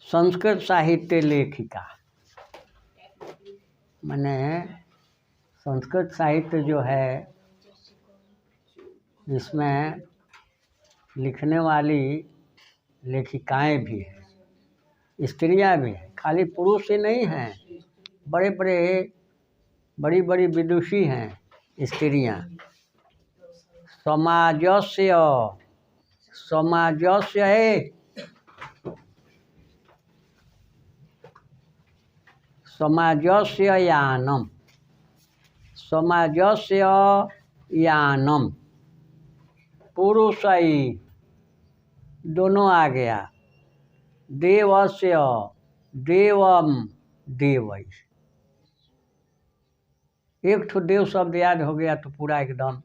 संस्कृत साहित्य लेखिका। मैंने संस्कृत साहित्य जो है इसमें लिखने वाली लेखिकाएं भी हैं, स्त्रियां भी हैं, खाली पुरुष ही नहीं हैं, बड़ी बड़ी विदुषी हैं स्त्रियां। समाजस्य यानम पुरुषै दोनों आ गया, देवस्य देवम देवै, एक ठो देव शब्द याद हो गया तो पूरा एकदम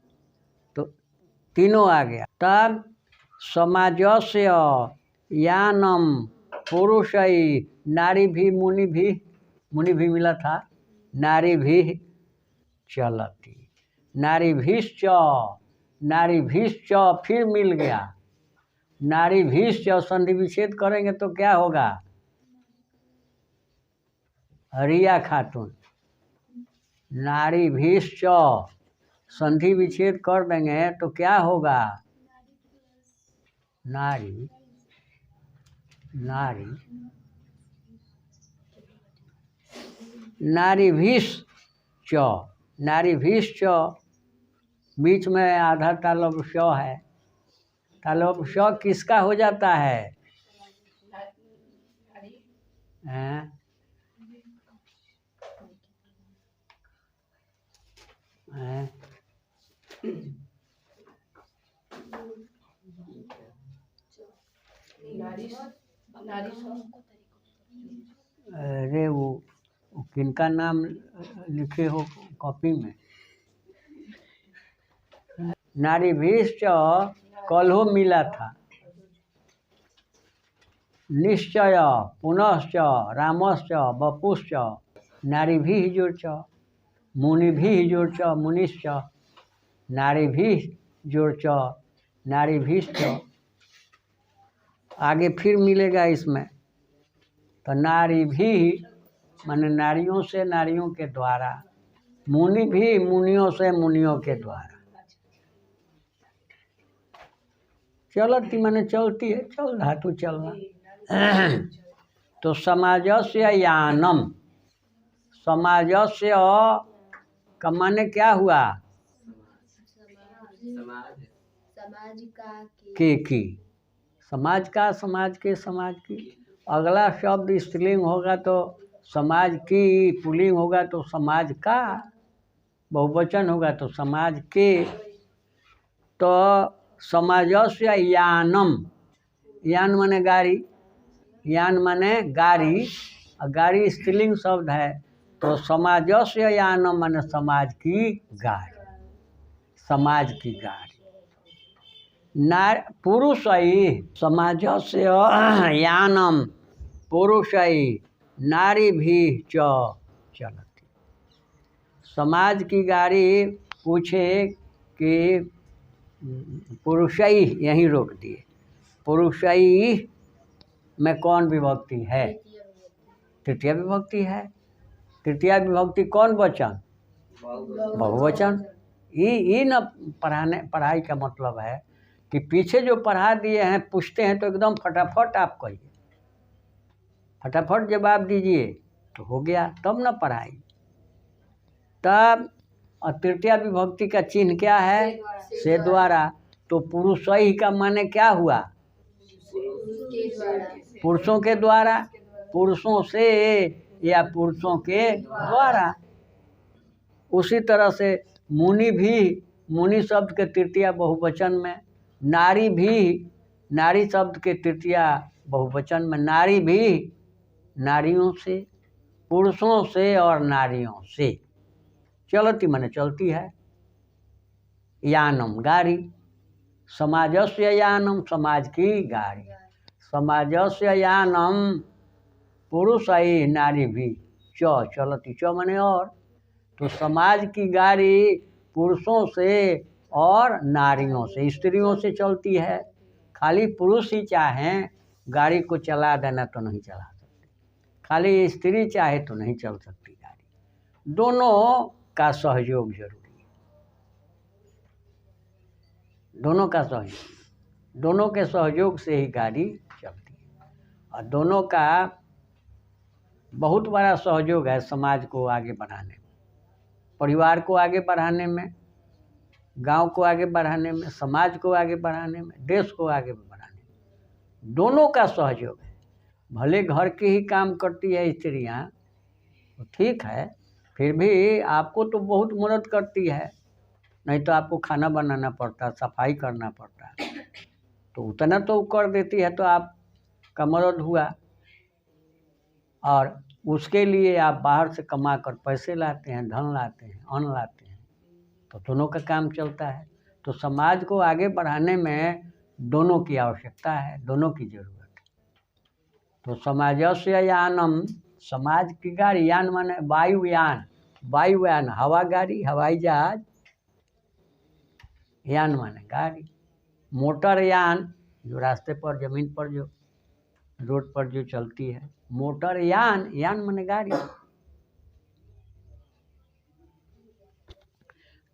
तो तीनों आ गया। तब समाजस्य यानम पुरुषै, नारी भी मुनि भी मिला था, नारी भी चलती, नारी भीश्च फिर मिल गया, नारी भीश्च संधि विच्छेद करेंगे तो क्या होगा, रिया खातून। नारी भीश्च संधि विच्छेद कर देंगे तो क्या होगा, नारी भीश्च बीच में आधा तालब श है, तालब श किसका हो जाता है, अरे वो किनका नाम लिखे हो कॉपी में, नारी भीश्च कल हो मिला था, निश्चय पुनश्च रामश्च बपुश्च, नारी भी जोड़च, मुनि भी जोड़च, मुनिश्च, नारी भी जोड़च, नारी भीश्च। आगे फिर मिलेगा इसमें, तो नारी भी माने नारियों से नारियों के द्वारा, मुनि भी मुनियों से मुनियों के द्वारा। चलती माने चलती है, चल धातु चलना। तो समाजस्य यानम, समाजस्य का माने क्या हुआ, समाज का, समाज के, समाज की। अगला शब्द स्त्रीलिंग होगा तो समाज की, पुल्लिंग होगा तो समाज का, बहुवचन होगा तो समाज के। तो समाजस्य यानम, यान माने गाड़ी, यान माने गाड़ी, और गाड़ी स्त्रीलिंग शब्द है, तो समाजस्य यानम माने समाज की गाड़ी, समाज की गाड़ी। पुरुषै समाजस्य यानम पुरुषै नारी भी चलती। समाज की गाड़ी पूछे कि पुरुषै, यहीं रोक दिए, पुरुषै में कौन विभक्ति है, तृतीया विभक्ति है। तृतीया विभक्ति कौन वचन, बहुवचन। ये न पढ़ाई का मतलब है कि पीछे जो पढ़ा दिए हैं पूछते हैं तो एकदम फटाफट आप कहिए, फटाफट जवाब दीजिए तो हो गया, तब न पढ़ाई। तब तृतीया विभक्ति का चिन्ह क्या है, से द्वारा। तो पुरुषै का माने क्या हुआ, पुरुषों के द्वारा, पुरुषों से या पुरुषों के द्वारा। उसी तरह से मुनि भी, मुनि शब्द के तृतीया बहुवचन में, नारी भी, नारी शब्द के तृतीया बहुवचन में, नारी भी नारियों से, पुरुषों से और नारियों से। चलती माने चलती है, यानम गाड़ी, समाजस्य यानम समाज की गाड़ी, समाजस्य यानम पुरुषै नारी भी चलती, माने और। तो समाज की गाड़ी पुरुषों से और नारियों से, स्त्रियों से चलती है। खाली पुरुष ही चाहें गाड़ी को चला देना तो नहीं चला सकती, खाली स्त्री चाहे तो नहीं चल सकती गाड़ी। दोनों का सहयोग जरूरी है, दोनों का सहयोग, दोनों के सहयोग से ही गाड़ी चलती है। और दोनों का बहुत बड़ा सहयोग है समाज को आगे बढ़ाने में, परिवार को आगे बढ़ाने में, गांव को आगे बढ़ाने में, समाज को आगे बढ़ाने में, देश को आगे बढ़ाने में दोनों का सहयोग है। भले घर के ही काम करती है स्त्रियां तो ठीक है, फिर भी आपको तो बहुत मदद करती है, नहीं तो आपको खाना बनाना पड़ता, सफाई करना पड़ता, तो उतना तो कर देती है तो आपका मदद हुआ। और उसके लिए आप बाहर से कमा कर पैसे लाते हैं, धन लाते हैं, अन्न लाते हैं, तो दोनों का काम चलता है। तो समाज को आगे बढ़ाने में दोनों की आवश्यकता है, दोनों की जरूरत है। तो समाजस्य यानम, समाज की गाड़ी, यान माने वायुयान, वायुयान हवा गाड़ी, हवाई जहाज, यान माने गाड़ी, मोटर यान जो रास्ते पर, जमीन पर, जो रोड पर जो चलती है, मोटर यान, यान माने गाड़ी।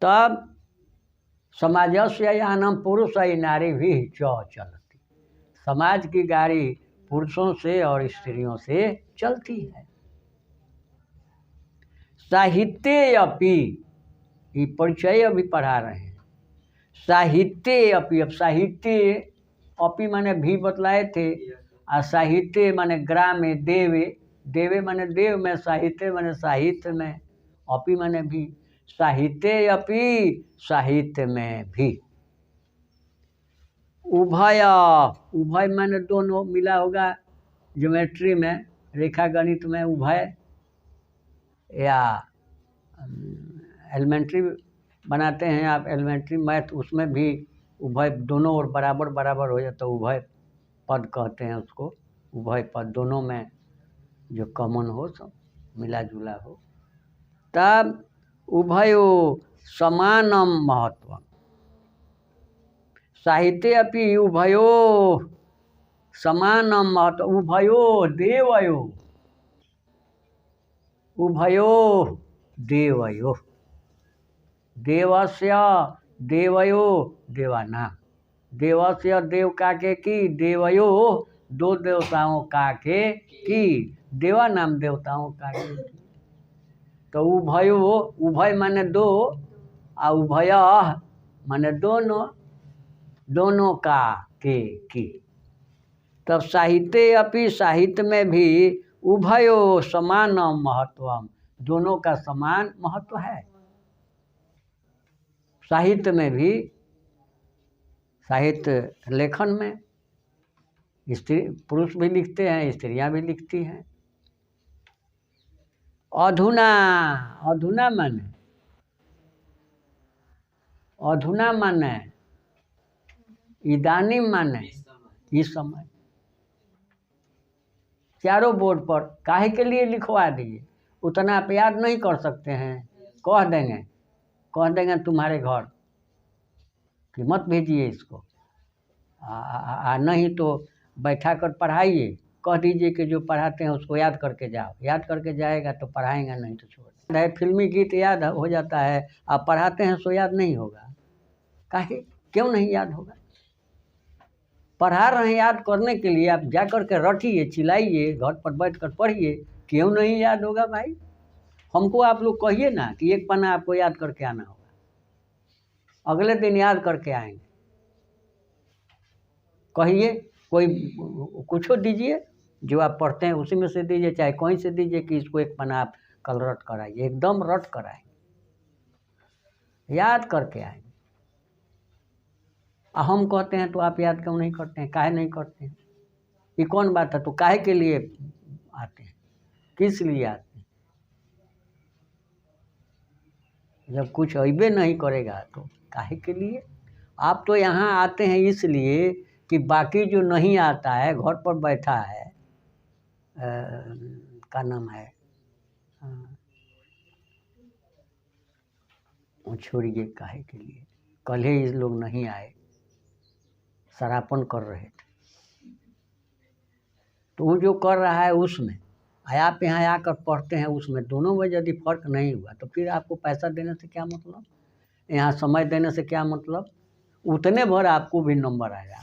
तब समाजस्य यानम पुरुष नारी भी चलती, समाज की गाड़ी पुरुषों से और स्त्रियों से चलती है। साहित्य अपि, ये परिचय अभी पढ़ा रहे हैं, साहित्य अपि, अब साहित्य अपि माने भी बतलाए थे, और साहित्य माने ग्रामे देवे, देवे माने देव में, साहित्य माने साहित्य में, अपि माने भी, साहित्य अपि, साहित्य में भी। उभय, उभय माने दोनों मिला होगा, ज्योमेट्री में, रेखा गणित में उभय, या एलिमेंट्री बनाते हैं आप, एलिमेंट्री मैथ, उसमें भी उभय दोनों ओर बराबर बराबर हो जाता, उभय पद कहते हैं उसको, उभय पद दोनों में जो कॉमन हो, सब मिला जुला हो। तब उभयो समानम महत्व, साहित्य अपि उभयो समानम महत्व, उभयो देवयो, उभयो देवयो, देवस्य देवयो देवानाम, देवस्य देव का के की, देवयो दो देवताओं का के की, देवा नाम देवताओं का के की। तो उभयो, उभय माने दो, और उभय माने दोनों, दोनों का के की। तब साहित्य अपि, साहित्य में भी उभयो समान महत्वम, दोनों का समान महत्व है। साहित्य में भी, साहित्य लेखन में स्त्री पुरुष भी लिखते हैं, स्त्रियां भी लिखती हैं। अधुना, अधुना माने, अधुना माने इदानीम माने इस समय, चारों बोर्ड पर काहे के लिए लिखवा दिए, उतना आप याद नहीं कर सकते हैं, कह देंगे, कह देंगे तुम्हारे घर कि मत भेजिए इसको, नहीं तो बैठा कर पढ़ाइए, कह दीजिए कि जो पढ़ाते हैं उसको याद करके जाओ, याद करके जाएगा तो पढ़ाएंगा, नहीं तो छोड़ है। फिल्मी गीत याद हो जाता है, आप पढ़ाते हैं सो याद नहीं होगा, काहे, क्यों नहीं याद होगा? पढ़ा रहे हैं याद करने के लिए, आप जा कर के रटिए, चिल्लाइए, घर पर बैठ कर पढ़िए, क्यों नहीं याद होगा भाई? हमको आप लोग कहिए ना कि एक पन्ना आपको याद करके आना होगा, अगले दिन याद करके आएंगे, कहिए, कोई कुछ दीजिए जो आप पढ़ते हैं उसी में से दीजिए, चाहे कहीं से दीजिए कि इसको एक पन्ना आप कल रट कर आइए, एकदम रट कर आएंगे, याद करके आएंगे। हम कहते हैं तो आप याद क्यों नहीं करते हैं, काहे नहीं करते हैं, ये कौन बात है? तो काहे के लिए आते हैं, किस लिए आते हैं? जब कुछ अइबे नहीं करेगा तो काहे के लिए? आप तो यहाँ आते हैं इसलिए कि बाकी जो नहीं आता है, घर पर बैठा है, का नाम है, छोड़िए काहे के लिए, कल ही लोग नहीं आए, सरापन कर रहे थे, तो वो जो कर रहा है उसमें, आप यहाँ आकर पढ़ते हैं उसमें, दोनों में यदि फर्क नहीं हुआ तो फिर आपको पैसा देने से क्या मतलब, यहाँ समय देने से क्या मतलब। उतने भर आपको भी नंबर आएगा,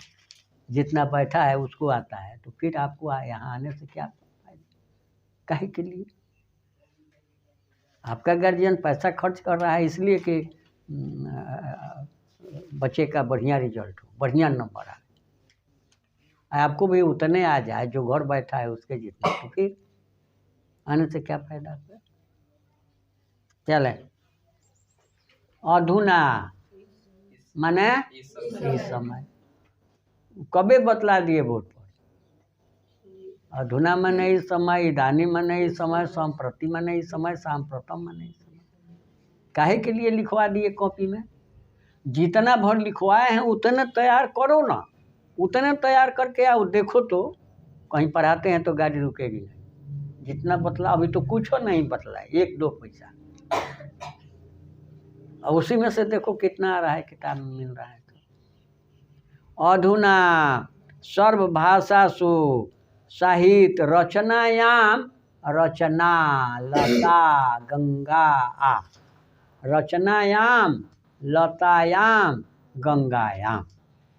जितना बैठा है उसको आता है, तो फिर आपको यहाँ आने से क्या फायदा, काहे के लिए। आपका गार्जियन पैसा खर्च कर रहा है इसलिए कि बच्चे का बढ़िया रिजल्ट हो, बढ़िया नंबर आए, आपको भी उतने आ जाए जो घर बैठा है उसके जितना, तो फिर आने से क्या फायदा। चले, अधुना माने इस समय, कबे बतला दिए बोर्ड पर। अधुना माने इस समय, इदानी माने इस समय, संप्रति माने इस समय, सांप्रतम माने इस समय। काहे के लिए लिखवा दिए कॉपी में। जितना भर लिखवाए हैं उतने तैयार करो ना, उतने तैयार करके आओ। देखो तो कहीं पढ़ाते हैं तो गाड़ी रुकेगी नहीं, जितना बतला, अभी तो कुछ नहीं बतला है, 1-2 पैसा, और उसी में से देखो कितना आ रहा है, किताब में मिल रहा है। तो अधुना सर्वभाषासु साहित्य रचनायाम, रचना लता गंगा आ, रचनायाम लतायाम गंगायाम,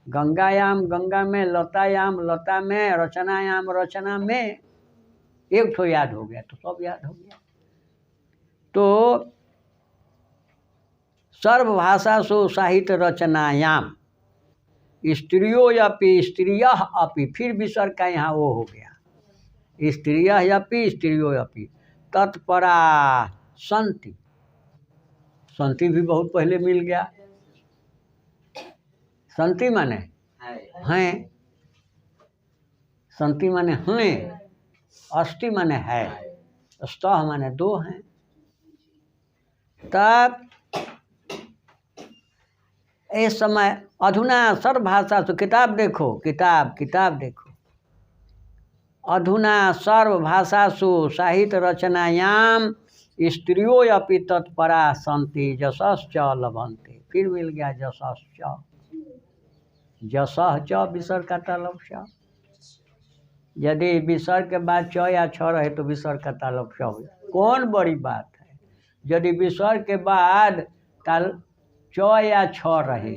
गंगायाम गंगा में, लतायाम लता में, रचनायाम रचना में। एक तो याद हो गया तो सब याद हो गया। तो सर्वभाषासु साहित्य रचनायाम, स्त्रियो अपि स्त्रियः अपि, फिर विसर्ग का यहाँ वो हो गया, स्त्रियः अपि स्त्रियो अपि, तत्परा संति, संति भी बहुत पहले मिल गया। संति माने हैं, संति माने हैं, अष्टि माने है, स्तः माने 2 हैं। तब इस समय अधुना सर्वभाषा से, किताब देखो, किताब देखो। अधुना सर्वभाषासु साहित्य रचनायाम स्त्रियो अपि तत्परा सन्ति जशश्च लभन्ते, फिर मिल गया जशश्च, जशः च विसर्ग का तालब च, यदि विसर्ग के बाद च या छ रहे तो विसर्ग का तालब च हो। कौन बड़ी बात है, यदि विसर्ग के बाद च या छ रहे,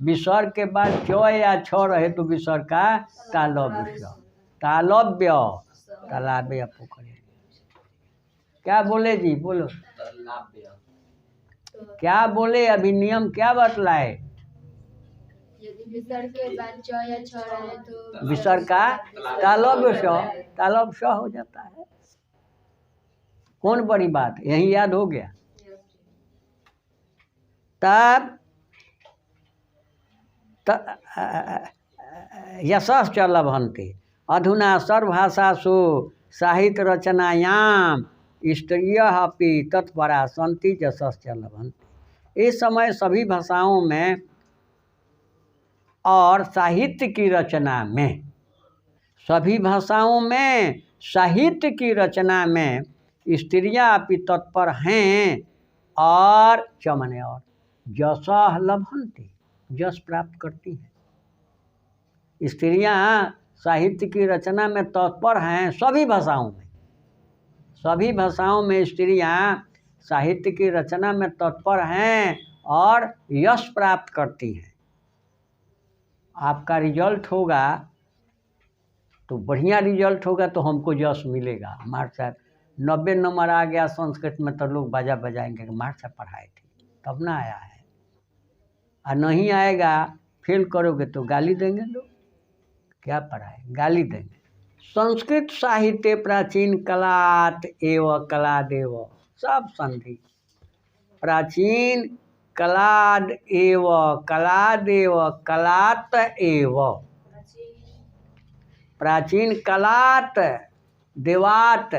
विसर्ग के बाद च या छ रहे तो विसर्ग का तालव्य, तालव्य, तालाब्य पोखरे। क्या बोले जी, बोलो क्या बोले, अभी नियम क्या बतलाए। विसर्ग के बाद च या छ रहे तो विसर्ग का तालव्य स हो जाता है। कौन बड़ी बात, यही याद हो गया। तब यशश्च लभन्ते, अधुना सर्वभाषासु साहित्य रचनायाम स्त्रियः अपि तत्परा सन्ति यशश्च लभन्ते। इस समय सभी भाषाओं में और साहित्य की रचना में, सभी भाषाओं में साहित्य की रचना में स्त्रियाँ अपि तत्पर हैं, और च माने और, यशः लभन्ते, यश प्राप्त करती हैं। स्त्रियाँ साहित्य की रचना में तत्पर हैं, सभी भाषाओं में, सभी भाषाओं में स्त्रियाँ साहित्य की रचना में तत्पर हैं और यश प्राप्त करती हैं। आपका रिजल्ट होगा तो बढ़िया रिजल्ट होगा तो हमको यश मिलेगा। मार साहब 90 नंबर आ गया संस्कृत में तो लोग बाजा बजाएंगे कि मार साहब पढ़ाए थे, तब ना आया है। और नहीं आएगा, फेल करोगे तो गाली देंगे लोग, क्या पढ़ाए, गाली देंगे। संस्कृत साहित्य प्राचीन कलात एवं कलादेव, सब संधि, प्राचीन कलाद एवं कलादेव, कलात एवं, प्राचीन कलात देवात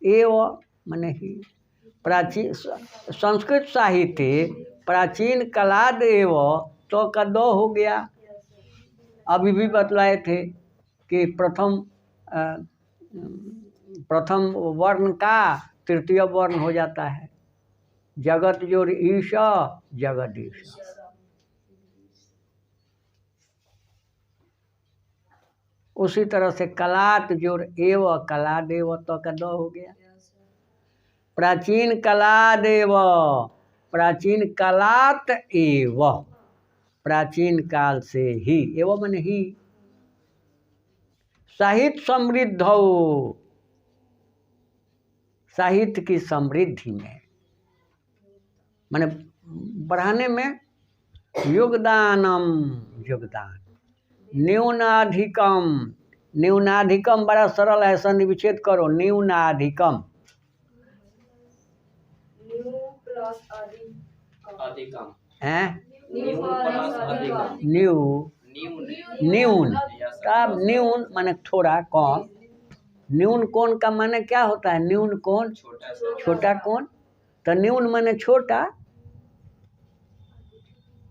एवं माने ही, प्राचीन संस्कृत साहित्य प्राचीन कलाद एवं, तो का 2 हो गया। अभी भी बतलाए थे कि प्रथम वर्ण का तृतीय वर्ण हो जाता है, जगत जोर ईश जगदीश। उसी तरह से कलात जोड़ एव कला देव तो का द हो गया। प्राचीन कला देव, प्राचीन कलात एव, प्राचीन काल से ही, एवं मन ही। साहित्य समृद्ध हो, साहित्य की समृद्धि में माने बढ़ाने में योगदानम, योगदान। न्यूनाधिकम, न्यूनाधिकम बड़ा सरल है, संधि विच्छेद करो। न्यूनाधिकम, अधिकम हैं न्यू न्यून, तब न्यून माने थोड़ा कम। न्यून कोण का माने क्या होता है? न्यून कोण, छोटा सा छोटा कोण। तो न्यून माने छोटा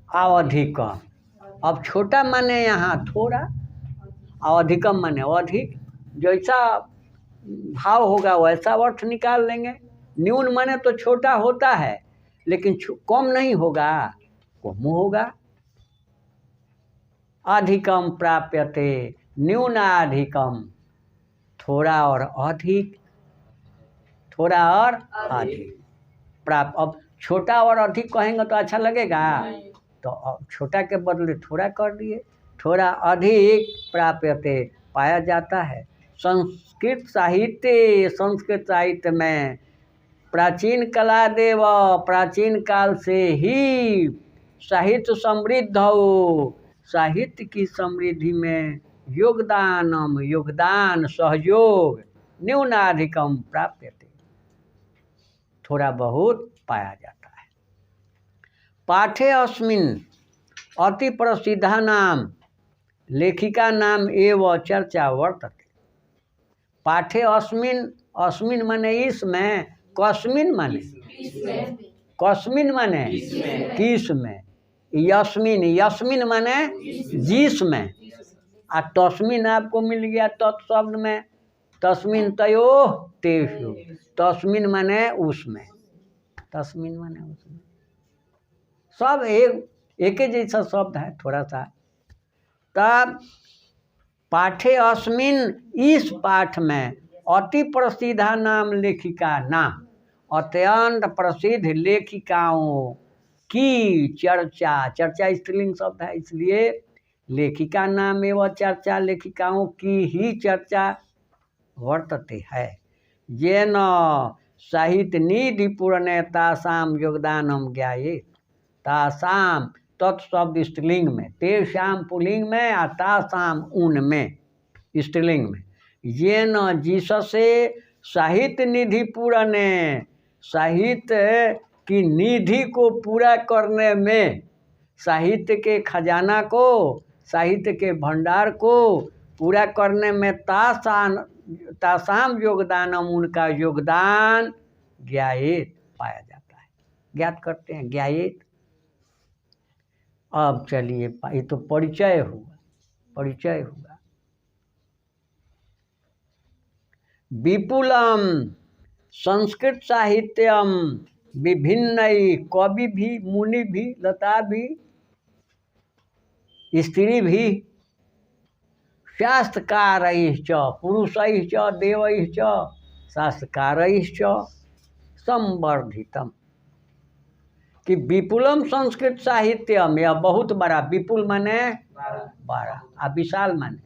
और अधिकम। अब छोटा माने यहाँ थोड़ा और अधिकम माने अधिक। जैसा भाव होगा वैसा अर्थ निकाल लेंगे। न्यून माने तो छोटा होता है, लेकिन कम नहीं होगा, कम होगा। अधिकम प्राप्यते, न्यूनाधिकम, थोड़ा और अधिक, थोड़ा और अधिक प्राप्त। अब छोटा और अधिक कहेंगे तो अच्छा लगेगा, तो अब छोटा के बदले थोड़ा कर दिए। थोड़ा अधिक प्राप्यते, पाया जाता है। संस्कृत साहित्य, संस्कृत साहित्य में प्राचीन कला देव, प्राचीन काल से ही साहित्य समृद्ध हो, साहित्य की समृद्धि में योगदानम, योगदान, सहयोग। न्यूनाधिकम प्राप्यते, थोड़ा बहुत पाया जाता है। पाठे अस्मिन् अति प्रसिद्धा नाम, लेखिका नाम एव चर्चा वर्तते। पाठे अस्मिन्, अस्मिन् माने इसमें, कस्मिन् माने, कस्मिन् माने किस में, यस्मिन, यस्मिन माने जिसमें, आ तस्मिन आपको मिल गया तत्शब्द में। तस्मिन तयोः तेषु, तस्मिन माने उसमें, तस्मिन माने उसमें। सब एक ही जैसा शब्द है थोड़ा सा। तब पाठे अस्मिन, इस पाठ में अति प्रसिद्धा नाम, लेखिका नाम, अत्यंत प्रसिद्ध लेखिकाओं की चर्चा। चर्चा स्त्रीलिंग शब्द है, इसलिए लेखिका नाम एवं चर्चा, लेखिकाओं की ही चर्चा वर्तते है। येन साहित्य निधि पूर्ण तासाम योगदानम ज्ञायेत। तासाम तत्शब्द स्त्रीलिंग में, तेषाम पुल्लिंग में, आ तासाम उनमें स्त्रीलिंग में। येन जिससे साहित्य निधि पूर्ण, साहित्य की निधि को पूरा करने में, साहित्य के खजाना को, साहित्य के भंडार को पूरा करने में तासाम योगदानम, उनका योगदान ज्ञायेत, पाया जाता है। ज्ञात करते हैं, ज्ञायेत। अब चलिए, ये तो परिचय हुआ, परिचय हुआ। विपुलम संस्कृत साहित्यम विभिन्न, कवि भी, मुनि भी, लता भी, स्त्री भी, शास्त्रकारैश्च पुरुषैश्च देवैश्च शास्त्रकारैश्च संवर्धितम। कि विपुलम संस्कृत साहित्यम, यह बहुत बड़ा, विपुल माने बड़ा, आ विशाल माने,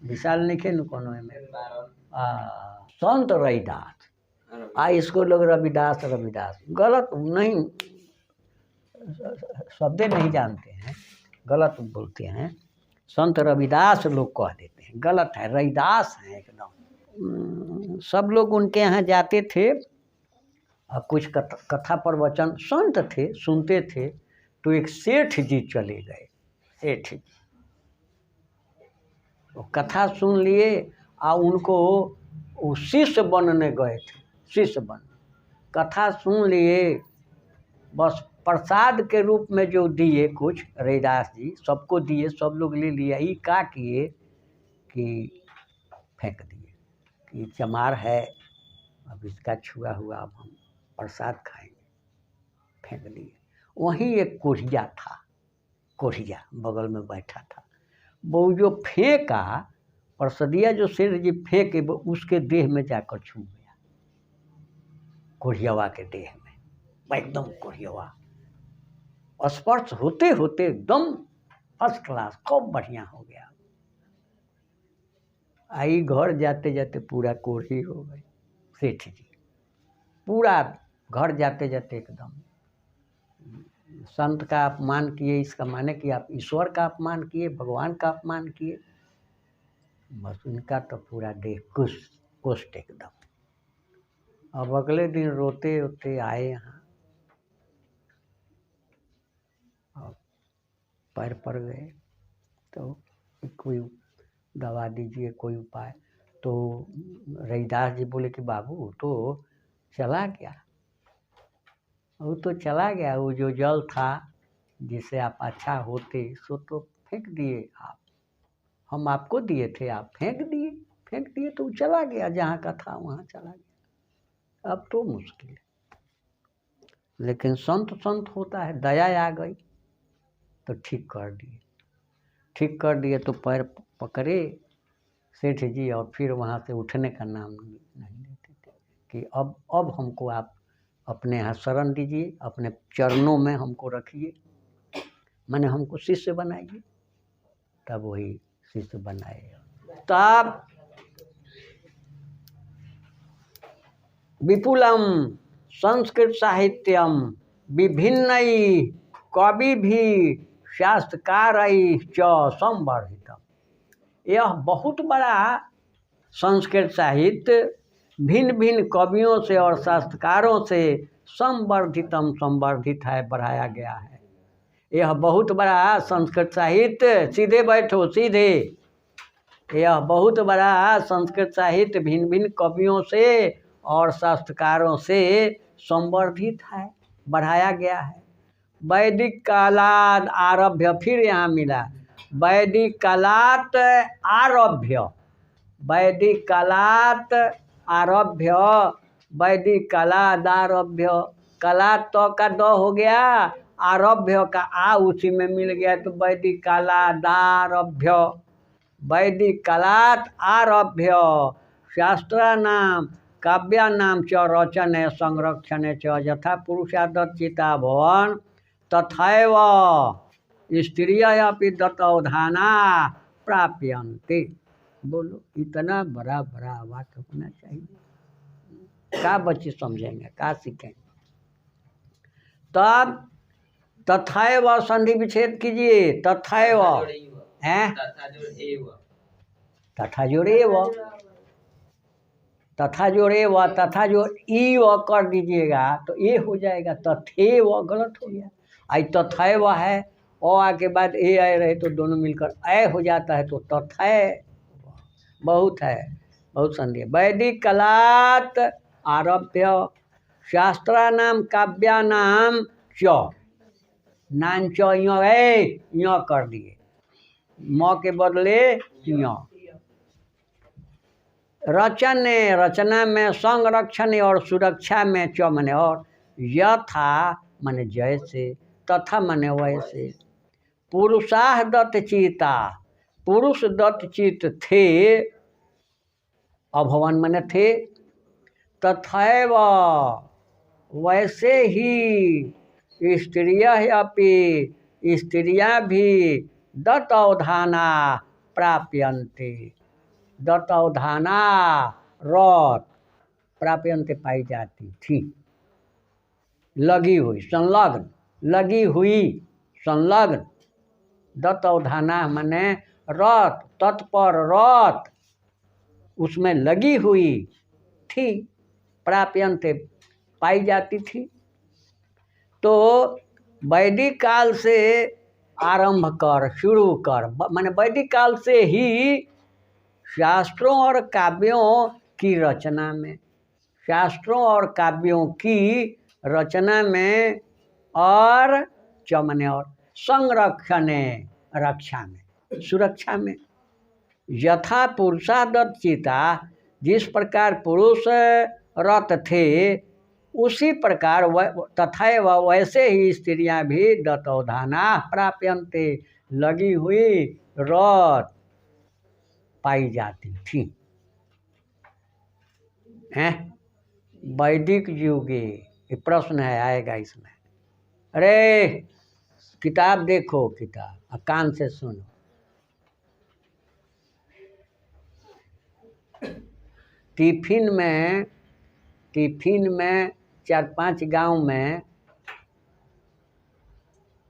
विशाल लिखे न कोनो में। संत रविदास, इसको लोग रविदास, रविदास गलत नहीं, शब्द नहीं जानते हैं, गलत बोलते हैं। संत रविदास लोग कह देते हैं, गलत है, रविदास हैं एकदम। सब लोग उनके यहाँ जाते थे और कुछ कथा प्रवचन, संत थे, सुनते थे। तो एक सेठ जी चले गए, सेठ जी तो कथा सुन लिए और उनको वो शिष्य बनने गए थे, शिष्य बन, कथा सुन लिए, बस प्रसाद के रूप में जो दिए कुछ रविदास जी, सबको दिए, सब लोग ले लिया। ये क्या किए कि फेंक दिए कि चमार है, अब इसका छुआ हुआ, अब हम प्रसाद खाएंगे, फेंक दिए। वहीं एक कोढ़िया था, कोढ़िया बगल में बैठा था, वो जो फेंका परसदिया, जो सेठ जी फेंके वो उसके देह में जाकर छू गया, कोढ़ियावा के देह में, वो एकदम कोढ़ियावा स्पर्श होते होते एकदम फर्स्ट क्लास खूब बढ़िया हो गया। आई घर जाते जाते पूरा कोढ़ी हो गई सेठ जी, पूरा घर जाते जाते एकदम संत का अपमान किए, इसका माने कि आप ईश्वर का अपमान किए, भगवान का अपमान किए। बस उनका तो पूरा देह कुष्ठ एकदम। अब अगले दिन रोते रोते आए यहाँ, और पैर पड़ गए, तो कोई दवा दीजिए, कोई उपाय। तो रविदास जी बोले कि बाबू वो तो चला गया, वो तो चला गया, वो जो जल था जिससे आप अच्छा होते सो तो फेंक दिए आप, हम आपको दिए थे, आप फेंक दिए तो चला गया, जहाँ का था वहाँ चला गया। अब तो मुश्किल है, लेकिन संत होता है, दया आ गई तो ठीक कर दिए तो पैर पकड़े सेठ जी, और फिर वहाँ से उठने का नाम नहीं लेते थे कि अब हमको आप अपने यहाँ शरण दीजिए, अपने चरणों में हमको रखिए, माने हमको शिष्य बनाइए। तब वही शिष्य बनाए। तब विपुलम संस्कृत साहित्यम विभिन्नई कवि भी शास्त्रकारई च संवर्धितम। यह बहुत बड़ा संस्कृत साहित्य भिन्न भिन्न कवियों से और शास्त्रकारों से संवर्धित है, बढ़ाया गया है। यह बहुत बड़ा संस्कृत साहित्य, सीधे बैठो सीधे, यह बहुत बड़ा संस्कृत साहित्य भिन्न भिन्न कवियों से और शास्त्रकारों से संवर्धित है, बढ़ाया गया है। वैदिक कालाद आरभ्य, फिर यहाँ मिला वैदिक कालात आरभ्य, वैदिक कालात आरभ्य, वैदिक कालाद आरभ्य, कालात तो का द हो गया, आरभ्य का आ उसी में मिल गया, तो वैदिक कालाद आरभ्य, वैदिक कालात आरभ्य शास्त्रानाम काव्यानाम च रचने संरक्षणे च यथा पुरुषादर्चिता भवन तथैव स्त्रियः दत्तौधाना प्राप्यन्ते। बोलो, इतना बड़ा बड़ा वाक्य होना चाहिए, क्या बच्चे समझेंगे, क्या सीखेंगे। तब तथैव संधि विच्छेद कीजिए, तथैव हैं, तथा जोड़े व, तथा जोड़े व, तथा जो ई व कर दीजिएगा तो ये हो जाएगा, तथे व गलत हो गया। आई तथै व है, ओ आ के बाद ए आए रहे तो दोनों मिलकर ऐ हो जाता है, तो तथै बहुत है, बहुत संधि। वैदिक कलात आरभ्य शास्त्रानाम काव्यानाम च, नाम च यो कर दिए, म के बदले यो। रचने, रचना में, संरक्षण और सुरक्षा में, च मने और, यथा मने जैसे, तथा मने वैसे, पुरुषाह दत्त चीता, पुरुष दत्त चित थे, अभवन मने थे, तथैव वैसे ही स्त्रियः अपि, स्त्रियां भी दत्तौधाना प्राप्यन्ते, दत्तौधाना रत प्राप्यन्ते पाई जाती थी, लगी हुई, संलग्न, लगी हुई, संलग्न, दत्तौधाना माने रत, तत्पर रत, उसमें लगी हुई थी, प्राप्यन्ते पाई जाती थी। तो वैदिक काल से आरंभ कर, शुरू कर, माने वैदिक काल से ही शास्त्रों और काव्यों की रचना में, शास्त्रों और काव्यों की रचना में, और चमने और संरक्षणे, रक्षा में, सुरक्षा में, यथा पुरुषादत्त चिता, जिस प्रकार पुरुष रत थे उसी प्रकार तथैव वैसे ही स्त्रियां भी दत्तौधाना प्राप्यन्ते, लगी हुई रत पाई जाती थी। हैं वैदिक युगे, ये प्रश्न है आएगा इसमें। अरे किताब देखो, किताब कान से सुनो। टिफिन में 4-5 गांव में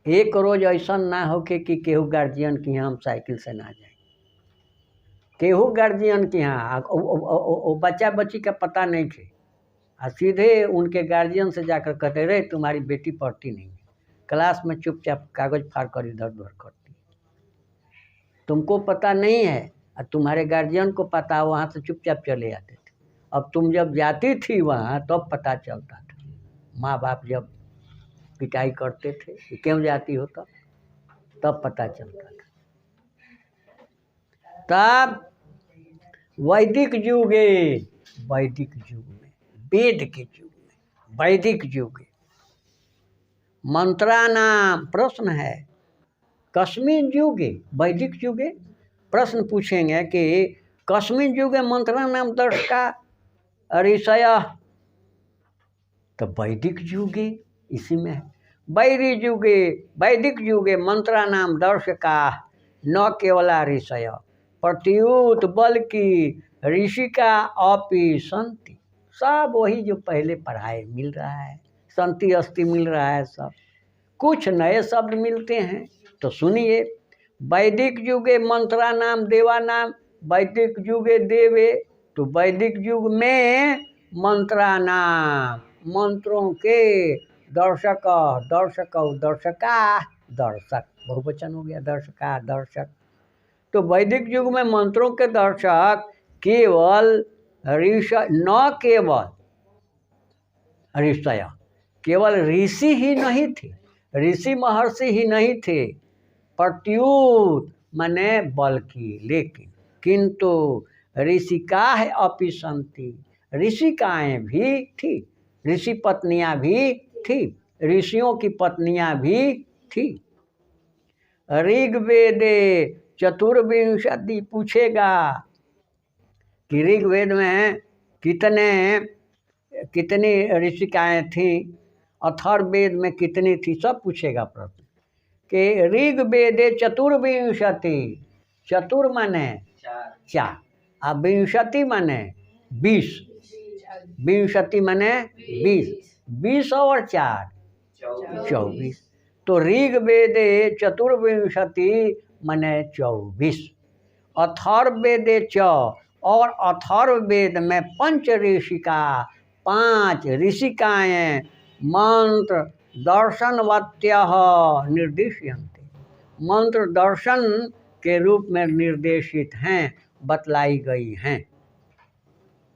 एक रोज ऐसा ना हो कि केहू गार्जियन के यहाँ हम साइकिल से ना जाए, केहू गार्जियन के यहाँ वो बच्चा बच्ची का पता नहीं थे, सीधे उनके गार्जियन से जाकर कहते रहे तुम्हारी बेटी पढ़ती नहीं है, क्लास में चुपचाप कागज फाड़ कर इधर उधर करती, तुमको पता नहीं है और तुम्हारे गार्जियन को पता, वहाँ से चुपचाप चले आते थे। अब तुम जब जाती थी वहाँ तब पता चलता था, माँ बाप जब पिटाई करते थे कि क्यों जाती हो, तब पता चलता था। तब वैदिक युगे, वैदिक युग में, वेद के युग में, वैदिक युग, मंत्रा नाम प्रश्न है, कस्मिन युगे वैदिक युगे, प्रश्न पूछेंगे कि कस्मिन युगे मंत्रा नाम दर्शका ऋषय, तो वैदिक युगे इसी में है। वैदिक युगे, वैदिक युगे मंत्रा नाम दर्शका न केवला ऋषय प्रत्युत बल्कि ऋषिका अपि संति, सब वही जो पहले पढ़ाए मिल रहा है, संति अस्ति मिल रहा है, सब कुछ नए शब्द मिलते हैं। तो सुनिए, वैदिक युगे मंत्रा नाम देवा नाम, वैदिक युगे देवे, तो वैदिक युग में मंत्रा नाम मंत्रों के दर्शक, दर्शक दर्शका, दर्शक बहुवचन हो गया, दर्शका दर्शक। तो वैदिक युग में मंत्रों के दर्शक केवल ऋषि, न केवल ऋषय, केवल ऋषि ही नहीं थे, ऋषि महर्षि ही नहीं थे, प्रत्युत माने बल्कि, लेकिन, किंतु ऋषिकाः अपि सन्ति, ऋषिकाएँ भी थी, ऋषि पत्नियाँ भी थी, ऋषियों की पत्नियाँ भी थी। ऋग्वेदे चतुर्विंशति, पूछेगा कि ऋग्वेद में कितनी ऋषिकाएँ थी, अथर्ववेद में कितनी थी, सब पूछेगा प्रश्न। कि ऋग्वेदे चतुर्विंशति, चतुर माने 4, और विंशति माने 20, विंशति माने 20, 20 और 4 24। तो ऋग्वेदे चतुर्विंशति माने 24, अथर्ववेदे च, और अथर्ववेद में पंच ऋषिका, 5 ऋषिकाएँ मंत्र दर्शनवत्यः निर्दिश्यन्ते, मंत्र दर्शन के रूप में निर्देशित हैं, बतलाई गई हैं।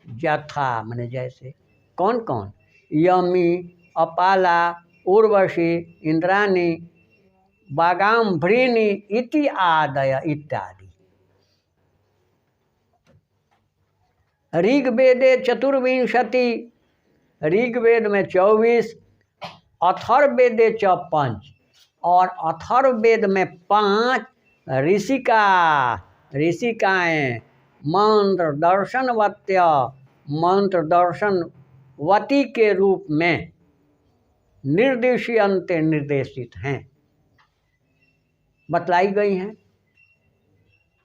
यथा माने जैसे, कौन कौन, यमी, अपाला, उर्वशी, इंद्राणी, वागाम्भृणी इति आदय इत्यादि। ऋग्वेदे चतुर्विंशति, ऋग्वेद में 24, अथर्ववेदे च 5, और अथर्ववेद में 5 ऋषिकाएँ मंत्र दर्शनवत्य, मंत्र दर्शनवती के रूप में निर्देश्यन्ते, निर्देशित हैं, बतलाई गई हैं।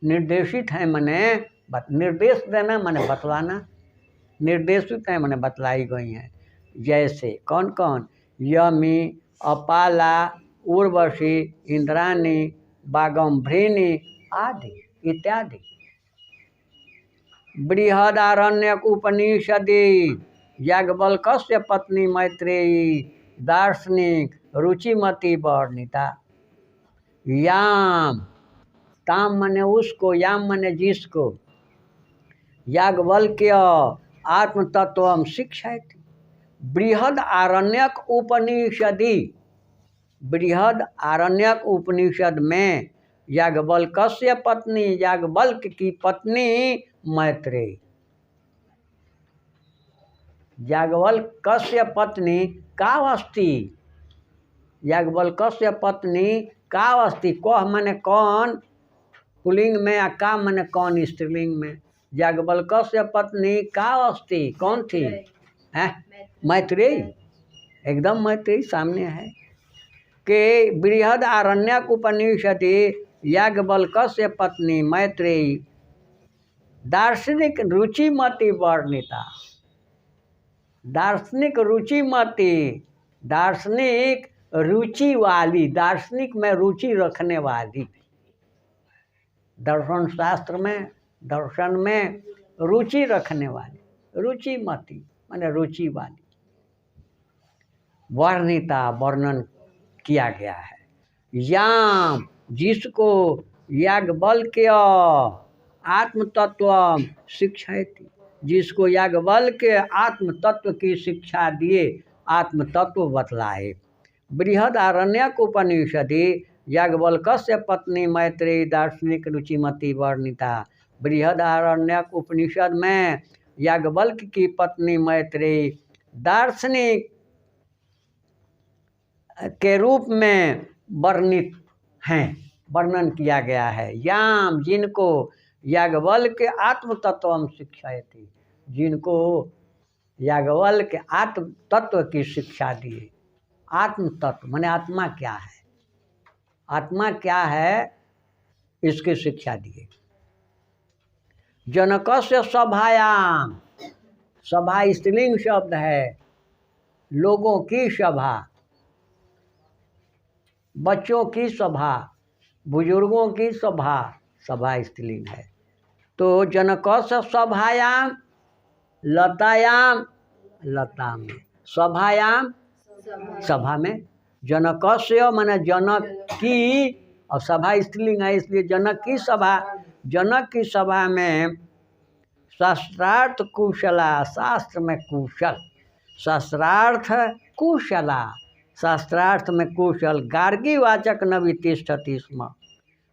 निर्देशित हैं माने निर्देश देना, माने बतलाना, निर्देशित हैं माने बतलाई गई हैं। जैसे कौन कौन, यमी, अपाला, उर्वशी, इंद्राणी, वागम्भृणी आदि इत्यादि। बृहदारण्यक उपनिषदि याज्ञवल्क्य पत्नी मैत्रेयी दार्शनिक रुचिमती वर्णिता। याम, ताम माने उसको, याम माने जिसको, याज्ञवल्क्य आत्म तत्वम शिक्षयति। बृहद आरण्यक उपनिषदि, बृहद आरण्यक उपनिषद में याज्ञवल्क्य पत्नी, याज्ञवल्क्य की पत्नी मैत्रेयी, याज्ञवल्क्य पत्नी का अस्ति, याज्ञवल्क्य पत्नी का अस्ति, कह माने कौन, पुलिंग में, या का मैंने कौन स्त्रीलिंग में। याज्ञवल्क्य पत्नी का अस्ति, कौन थी? है मैत्रेयी, एकदम मैत्रेयी सामने है कि बृहद आरण्यक उपनिषदि याज्ञवल्क्य पत्नी मैत्रेयी दार्शनिक रुचिमति वर्णिता। दार्शनिक रुचिमति, दार्शनिक रुचि वाली, दार्शनिक में रुचि रखने वाली, दर्शन शास्त्र में, दर्शन में रुचि रखने वाली, रुचिमति माने रुचि वाली, वर्णिता वर्णन किया गया है। याम जिसको याज्ञवल्क्य आत्म तत्व शिक्षयति, जिसको याज्ञवल्क्य आत्म तत्व की शिक्षा दिए, आत्म तत्व बतलाए। बृहद आरण्यक उपनिषदि याज्ञवल्क्य पत्नी मैत्रेयी दार्शनिक रुचिमति वर्णिता। बृहद आरण्यक उपनिषद में याज्ञवल्क्य की पत्नी मैत्रेयी दार्शनिक के रूप में वर्णित हैं, वर्णन किया गया है। याम जिनको याज्ञवल्क्य आत्म तत्व शिक्षयति, जिनको याज्ञवल्क्य आत्म तत्व की शिक्षा दिए। आत्म तत्व माने आत्मा क्या है, आत्मा क्या है इसकी शिक्षा दिए। जनकस्य सभायाम, सभा स्त्रीलिंग शब्द है, लोगों की सभा, बच्चों की सभा, बुजुर्गों की सभा, सभा स्त्रीलिंग है। तो जनकस्य सभायाम, लतायाम, लता में, सभायाम सभा में, जनकस्य माने जनक की, और सभा स्त्रीलिंग है इसलिए जनक की सभा, जनक की सभा में शास्त्रार्थ कुशला, शास्त्र में कुशल, शास्त्रार्थ कुशला, शास्त्रार्थ में कुशल, गार्गीवाचक नवि तिष्ठति स्म,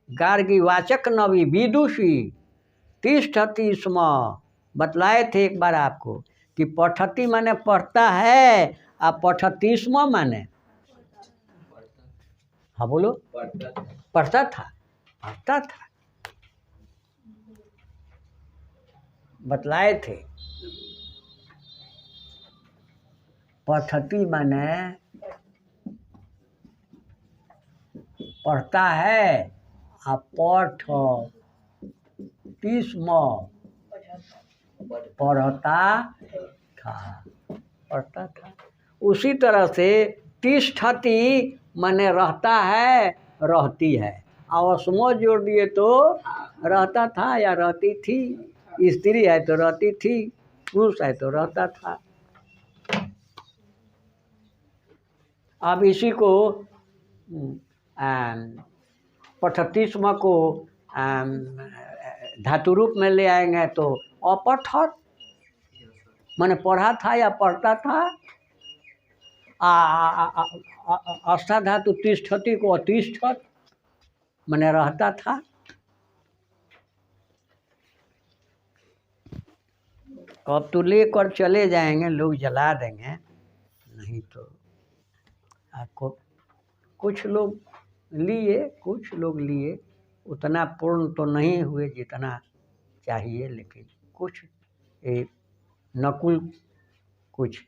गार्गीवाचक नवि विदुषी तिष्ठति स्म। बतलाए थे एक बार आपको कि पठती माने पढ़ता है, और पठती स्म माने, हाँ बोलो, पढ़ता था, पढ़ता था, बतलाए थे। पठती माने पढ़ता है, और पठतीस्म पढ़ता था, पढ़ता था। उसी तरह से तिष्ठति माने रहता है, रहती है, और स्म जोड़ दिए तो रहता था या रहती थी, स्त्री है तो रहती थी, पुरुष है तो रहता था। अब इसी को पठतीस्म को धातु रूप में ले आएंगे तो अपठत माने पढ़ा था या पढ़ता था। आस्था धातु तिष्ठति को अतिष्ठत माने रहता था। अब तो लेकर चले जाएंगे, लोग जला देंगे, नहीं तो आपको कुछ लोग लिए, उतना पूर्ण तो नहीं हुए जितना चाहिए, लेकिन कुछ एक नकुल कुछ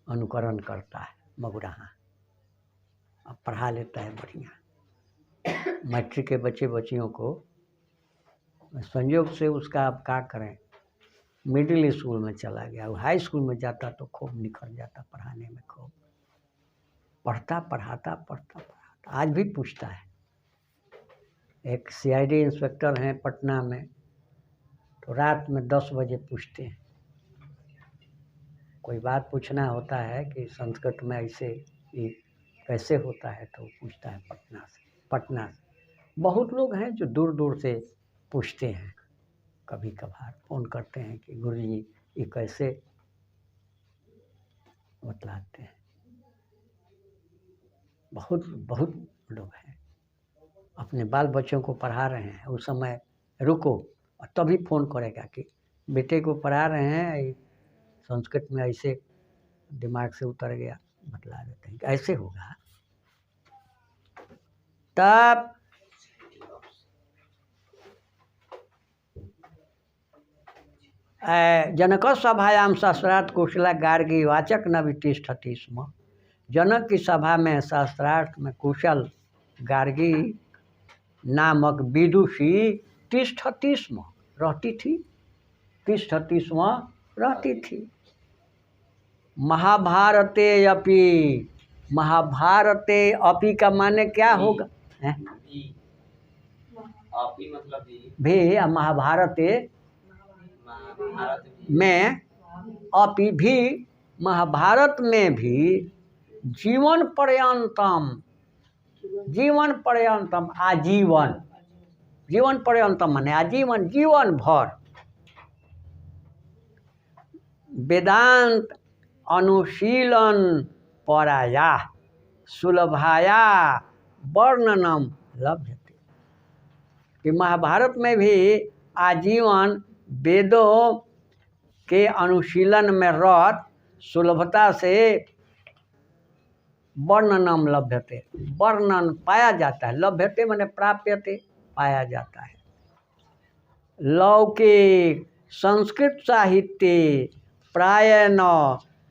अनुकरण करता है, मगुराहा अब पढ़ा लेता है बढ़िया। मैट्रिक के बच्चे बच्चियों को संयोग से उसका अब क्या करें, मिडिल स्कूल में चला गया, वो हाई स्कूल में जाता तो खूब निखर जाता पढ़ाने में, खूब पढ़ता पढ़ाता, पढ़ता पढ़ाता। आज भी पूछता है, एक CID इंस्पेक्टर हैं पटना में, तो रात में 10 बजे पूछते हैं, कोई बात पूछना होता है कि संस्कृत में ऐसे ये कैसे होता है, तो पूछता है पटना से। बहुत लोग हैं जो दूर दूर से पूछते हैं, कभी कभार फ़ोन करते हैं कि गुरुजी ये कैसे बतलाते हैं। बहुत बहुत लोग हैं, अपने बाल बच्चों को पढ़ा रहे हैं, उस समय रुको, और तभी फ़ोन करेगा कि बेटे को पढ़ा रहे हैं, संस्कृत में ऐसे दिमाग से उतर गया, बतला देते हैं कि ऐसे होगा। तब जनक सभायाम शास्त्रार्थ कुशला गार्गी वाचक न वितिष्ठति स्म। जनक की सभा में शास्त्रार्थ में कुशल गार्गी नामक विदुषी तिष्ठति स्म, रहती थी। तिष्ठति स्म, रहती थी। महाभारते अपि, महाभारते अपि का माने क्या होगा? अपि मतलब भी महाभारते में, अपि भी, महाभारत में भी जीवन पर्यंतम, जीवन पर्यंतम आजीवन, जीवन पर्यंतम माने आजीवन, जीवन भर वेदांत अनुशीलन पराया सुलभाया वर्णनम लभ्यते। कि महाभारत में भी आजीवन वेदों के अनुशीलन में रत सुलभता से वर्णनम लभ्यते, वर्णन पाया जाता है। लभ्यते माने प्राप्यते, पाया जाता है। लौकिक संस्कृत साहित्य प्रायण,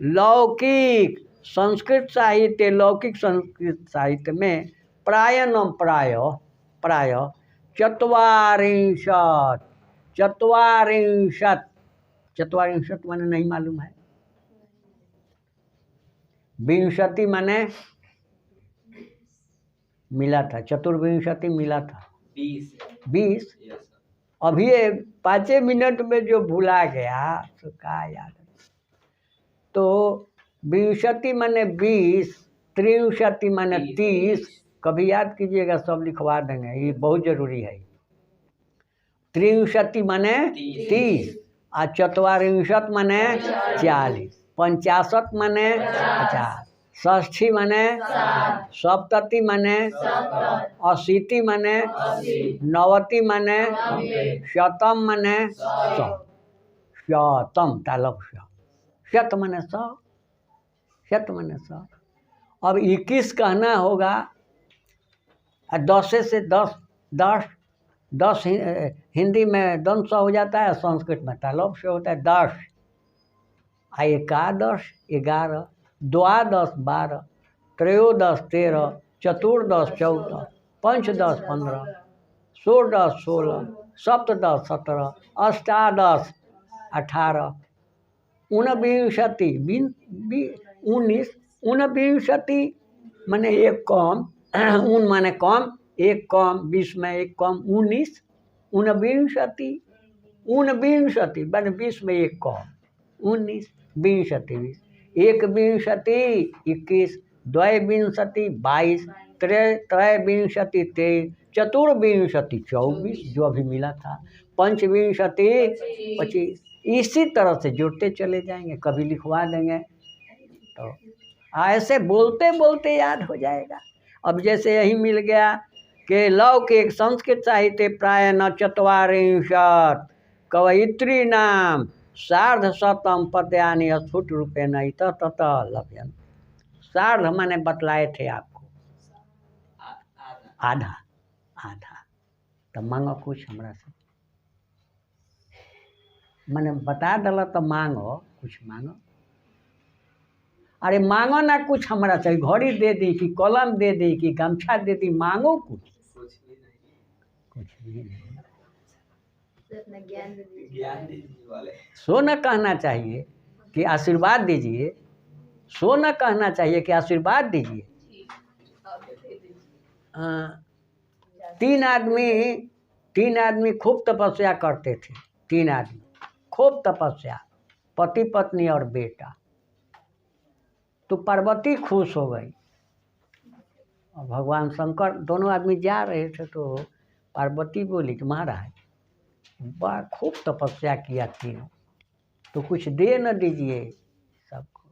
लौकिक संस्कृत साहित्य, लौकिक संस्कृत साहित्य में प्रायणम प्राय प्राय चत्वारिंशत्, चत्वारिंशत्, चत्वारिंशत् माने नहीं मालूम है। विंशति माने मिला था, चतुर्विंशति मिला था 20। अभी 5 मिनट में जो भुला गया तो क्या याद। तो विंशति माने 20, त्रिंशति माने 30। कभी याद कीजिएगा, सब लिखवा देंगे, ये बहुत जरूरी है। त्रिंशति माने 30 और चत्वारिंशत् माने 40, 50 माने 50, षष्ठी माने सप्तति माने 80 माने 90 माने शतम माने 100, शतम तालब शत माने 100, शत माने 100। अब 21 कहना होगा, 10 से 10 हिंदी में दंश हो जाता है, संस्कृत में तालब से होता है 10। एकादश 11, द्वादश 12, त्रयोदश 13, चतुर्दश 14, पंचदश 15, षोडश 16, सप्तदश 17, अष्टादश 18, ऊनविंशति 19, ऊनविंशति माने एक कम, ऊन माने कम, एक कम, 20 में एक कम, 19, ऊनविंशति, ऊनविंशति माने 20 में एक कम, 19, विंशति 20, एक विंशति 21, द्वैविंशति 22, त्रैविंशति 23, चतुर्विंशति 24 जो अभी मिला था, पंचविंशति 25। इसी तरह से जुड़ते चले जाएंगे, कभी लिखवा देंगे तो ऐसे बोलते बोलते याद हो जाएगा। अब जैसे यही मिल गया कि लौकिक संस्कृत साहित्य प्रायण चत्वारिंशत् कवयित्री नाम सार्धशतम पद्यानि स्फुट रूपेण इतः लभ्यन्ते। सार्ध माने बतलाए थे आपको, आधा आधा। तो मांगो कुछ हमरा से, मैंने बता डाला तो मांगो कुछ, मांगो। अरे मांगो ना कुछ हमरा से, घड़ी दे दी कि कलम दे दी कि गमछा दे दी, मांगो कुछ। कुछ भी नहीं। सो न कहना चाहिए कि आशीर्वाद दीजिए, सो न कहना चाहिए कि आशीर्वाद दीजिए। 3 आदमी खूब तपस्या करते थे, 3 आदमी खूब तपस्या, पति पत्नी और बेटा। तो पार्वती खुश हो गई और भगवान शंकर, दोनों आदमी जा रहे थे तो पार्वती बोली कि महाराज बड़ा खूब तपस्या किया तीनों, तो कुछ दे न दीजिए सबको,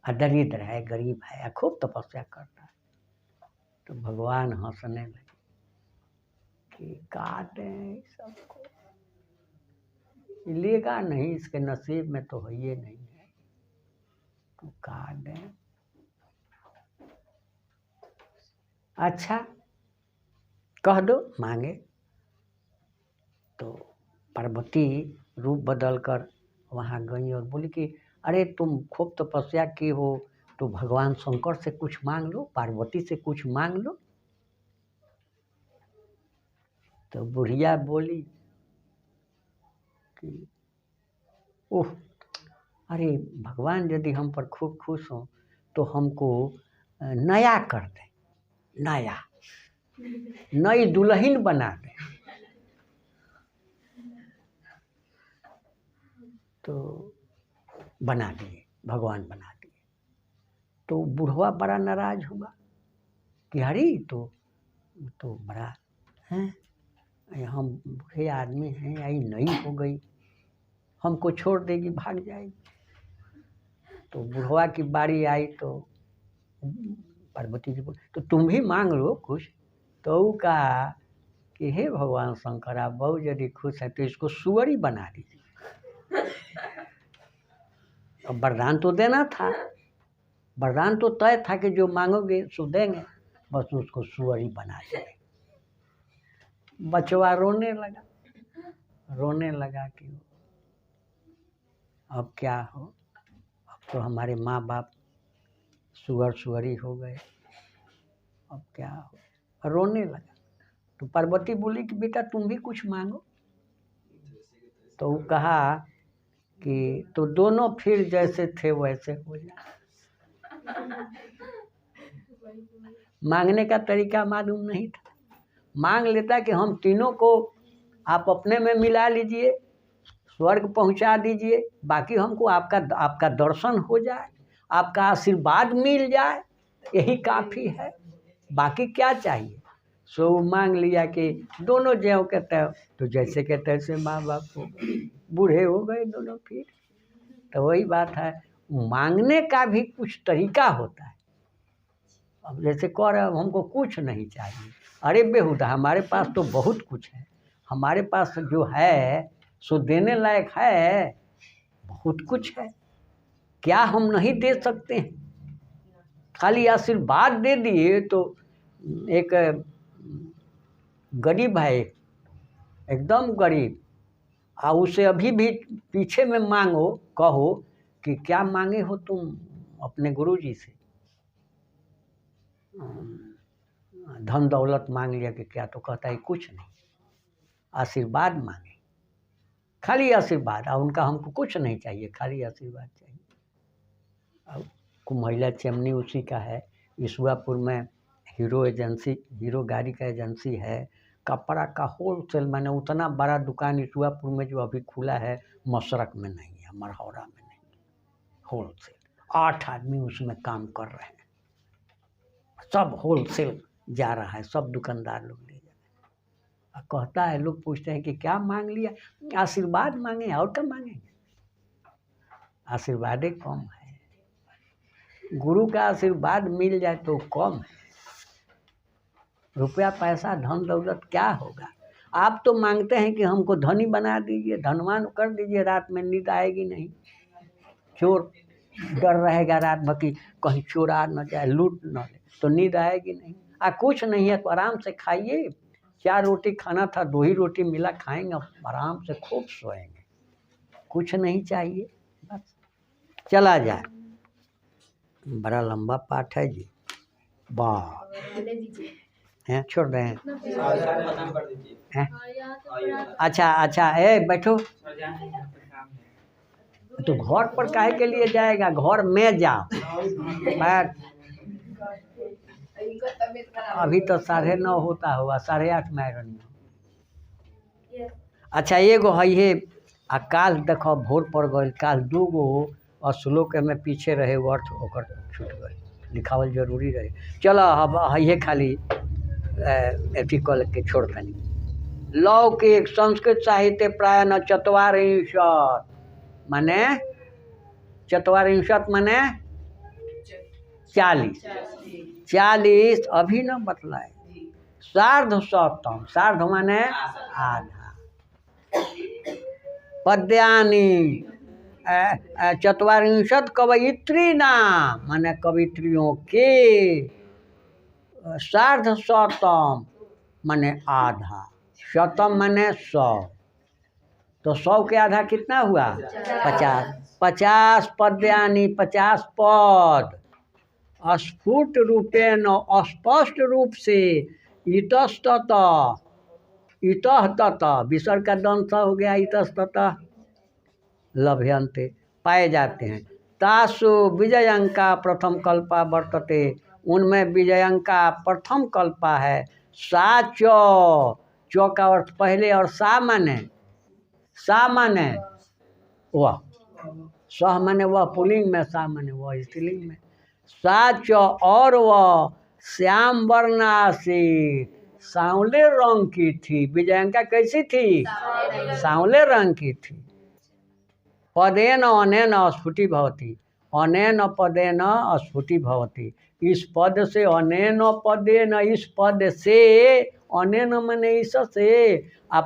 दरिद्र है, गरीब है, खूब तपस्या करता है। तो भगवान हंसने लगे कि का दें सबको, लेगा नहीं, इसके नसीब में तो है ये नहीं है, तो का दें। अच्छा कह दो मांगे। तो पार्वती रूप बदल कर वहाँ गई और बोली कि अरे तुम खूब तपस्या की हो तो भगवान शंकर से कुछ मांग लो, पार्वती से कुछ मांग लो। तो बुढ़िया बोली कि ओह, अरे भगवान यदि हम पर खूब खुश हों तो हमको नया कर दे, नया नई दुल्हन बना दे। तो बना दिए, भगवान बना दिए। तो बुढ़वा बड़ा नाराज हुआ कि अरे तो बड़ा हैं, हम बूढ़े आदमी हैं, आई नई हो गई, हमको छोड़ देगी, भाग जाएगी। तो बुढ़वा की बारी आई तो पार्वती जी बोली तो तुम भी मांग लो कुछ। तो वो कहा कि हे भगवान शंकर, आप बहु यदि खुश हैं तो इसको सुअरी बना दीजिए। अब वरदान तो देना था, वरदान तो तय था कि जो मांगोगे सो देंगे, बस उसको सुअरी बना दिए। बचवा रोने लगा कि अब क्या हो, अब तो हमारे माँ बाप सुअरी हो गए, अब क्या हो, रोने लगा। तो पार्वती बोली कि बेटा तुम भी कुछ मांगो। तो वो कहा कि तो दोनों फिर जैसे थे वैसे हो जाए। मांगने का तरीका मालूम नहीं था, मांग लेता कि हम तीनों को आप अपने में मिला लीजिए, स्वर्ग पहुंचा दीजिए, बाकी हमको आपका दर्शन हो जाए, आपका आशीर्वाद मिल जाए, यही काफ़ी है, बाकी क्या चाहिए। सो मांग लिया कि दोनों ज्यों के त्यों, तो जैसे के तैसे माँ बाप हो गए, बूढ़े हो गए दोनों फिर। तो वही बात है, मांगने का भी कुछ तरीका होता है। अब जैसे कह रहे हमको कुछ नहीं चाहिए, अरे बेहुदा हमारे पास तो बहुत कुछ है, हमारे पास जो है सो देने लायक है, बहुत कुछ है, क्या हम नहीं दे सकते हैं। खाली आशीर्वाद दे दिए तो एक गरीब है, एकदम गरीब, आ उसे अभी भी पीछे में मांगो, कहो कि क्या मांगे हो तुम अपने गुरुजी से, धन दौलत मांग लिया कि क्या, तो कहता है कुछ नहीं, आशीर्वाद मांगे, खाली आशीर्वाद, और उनका हमको कुछ नहीं चाहिए, खाली आशीर्वाद चाहिए। अब कुम्हैला चमनी उसी का है, ईश्वरपुर में हीरो गाड़ी का एजेंसी है, कपड़ा का होलसेल, मैंने उतना बड़ा दुकान ईश्वरपुर में जो अभी खुला है मशरक में नहीं है, मरहौरा में नहीं, होलसेल 8 आदमी उसमें काम कर रहे हैं, सब होलसेल जा रहा है, सब दुकानदार लोग ले जा रहे हैं। कहता है, लोग पूछते हैं कि क्या मांग लिया, आशीर्वाद मांगे, और क्या मांगेंगे, आशीर्वाद कम है, गुरु का आशीर्वाद मिल जाए तो कम है, रुपया पैसा धन दौलत क्या होगा। आप तो मांगते हैं कि हमको धनी बना दीजिए, धनवान कर दीजिए, रात में नींद आएगी नहीं, चोर डर रहेगा रात भर कि कहीं चोरा न जाए, लूट न ले, तो नींद आएगी नहीं। कुछ नहीं है तो आराम से खाइए, 4 रोटी खाना था, 2 ही रोटी मिला, खाएंगे आराम से, खूब सोएंगे, कुछ नहीं चाहिए, बस चला जाए। बड़ा लंबा पाठ है जी, वाह हैं, छोड़ रहे हैं, अच्छा बैठो, तो घर पर काहे के लिए जाएगा, घर में जाओ, बैठ, अभी तो 9:30 होता हुआ, 8:30 में रही। अच्छा एगो है ये, काल देखो भोर पड़ गई, काल 2 गो श्लोक में पीछे रहे, अर्थ ओकर छूट गए, लिखावल जरूरी रहे। चलो अब है खाली अथी कल के छोड़ तनी। लौकिक संस्कृत साहित्य प्राय न 44, माने 44 माने 40 अभी न बतलाए। सार्ध सप्तम, सार्ध माने आधा, पद्यानी 44 कवयित्री नाम, माने कवित्रियों के, सार्ध शतम माने आधा, शतम माने 100, तो 100 के आधा कितना हुआ? 50। 50 पद्यानि 50 पद स्फुट रूपेण स्पष्ट रूप से इतस्तत इतः ततः विसर्ग का दंश हो गया, इतस्ततः लभ्यन्ते पाए जाते हैं। तासु विजयंका प्रथम कल्पा वर्तते, उनमें विजयंका प्रथम कल्पा है। सा चौ का अर्थ पहले और सा माने वह, सह माने वह पुल्लिंग में, सा माने वह स्त्रीलिंग में। साच और वह श्याम वर्णा से सांवले रंग की थी। विजयंका कैसी थी? सांवले रंग की थी। पदेन अनेन स्फुटी भवती, अनेन पदेन स्फुटी भवती, इस पद से, अनेन पदेन इस पद से, अनेन माने इस से,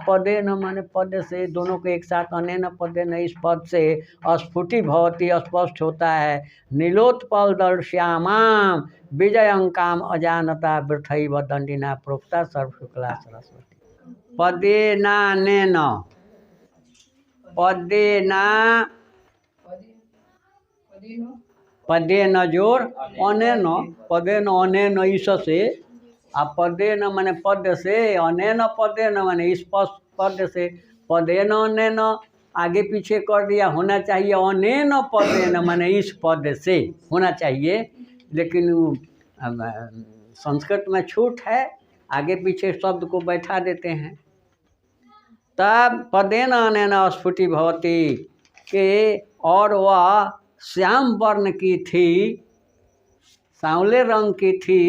पदेन माने पद से, दोनों को एक साथ, अनेन पदेन इस पद से स्फुटी भवती स्पष्ट होता है। नीलोत्पल दल श्यामाम विजयंकाम अजानता वृथैव दंडिना प्रोक्ता सर्वशुक्ला सरस्वती। पदेना नेन, पदेना पदेन जोर अनेन, पदेन अनेन इस से, पदेन माने पद से, अनेन पदेन माने इस पद से, पदेन अनेन आगे पीछे कर दिया, होना चाहिए अनेन पदेन माने इस पद से होना चाहिए, लेकिन संस्कृत में छूट है, आगे पीछे शब्द को बैठा देते हैं। तब पदेन अनेन स्फुटी भवती के, और वह श्याम वर्ण की थी, सांवले रंग की थी।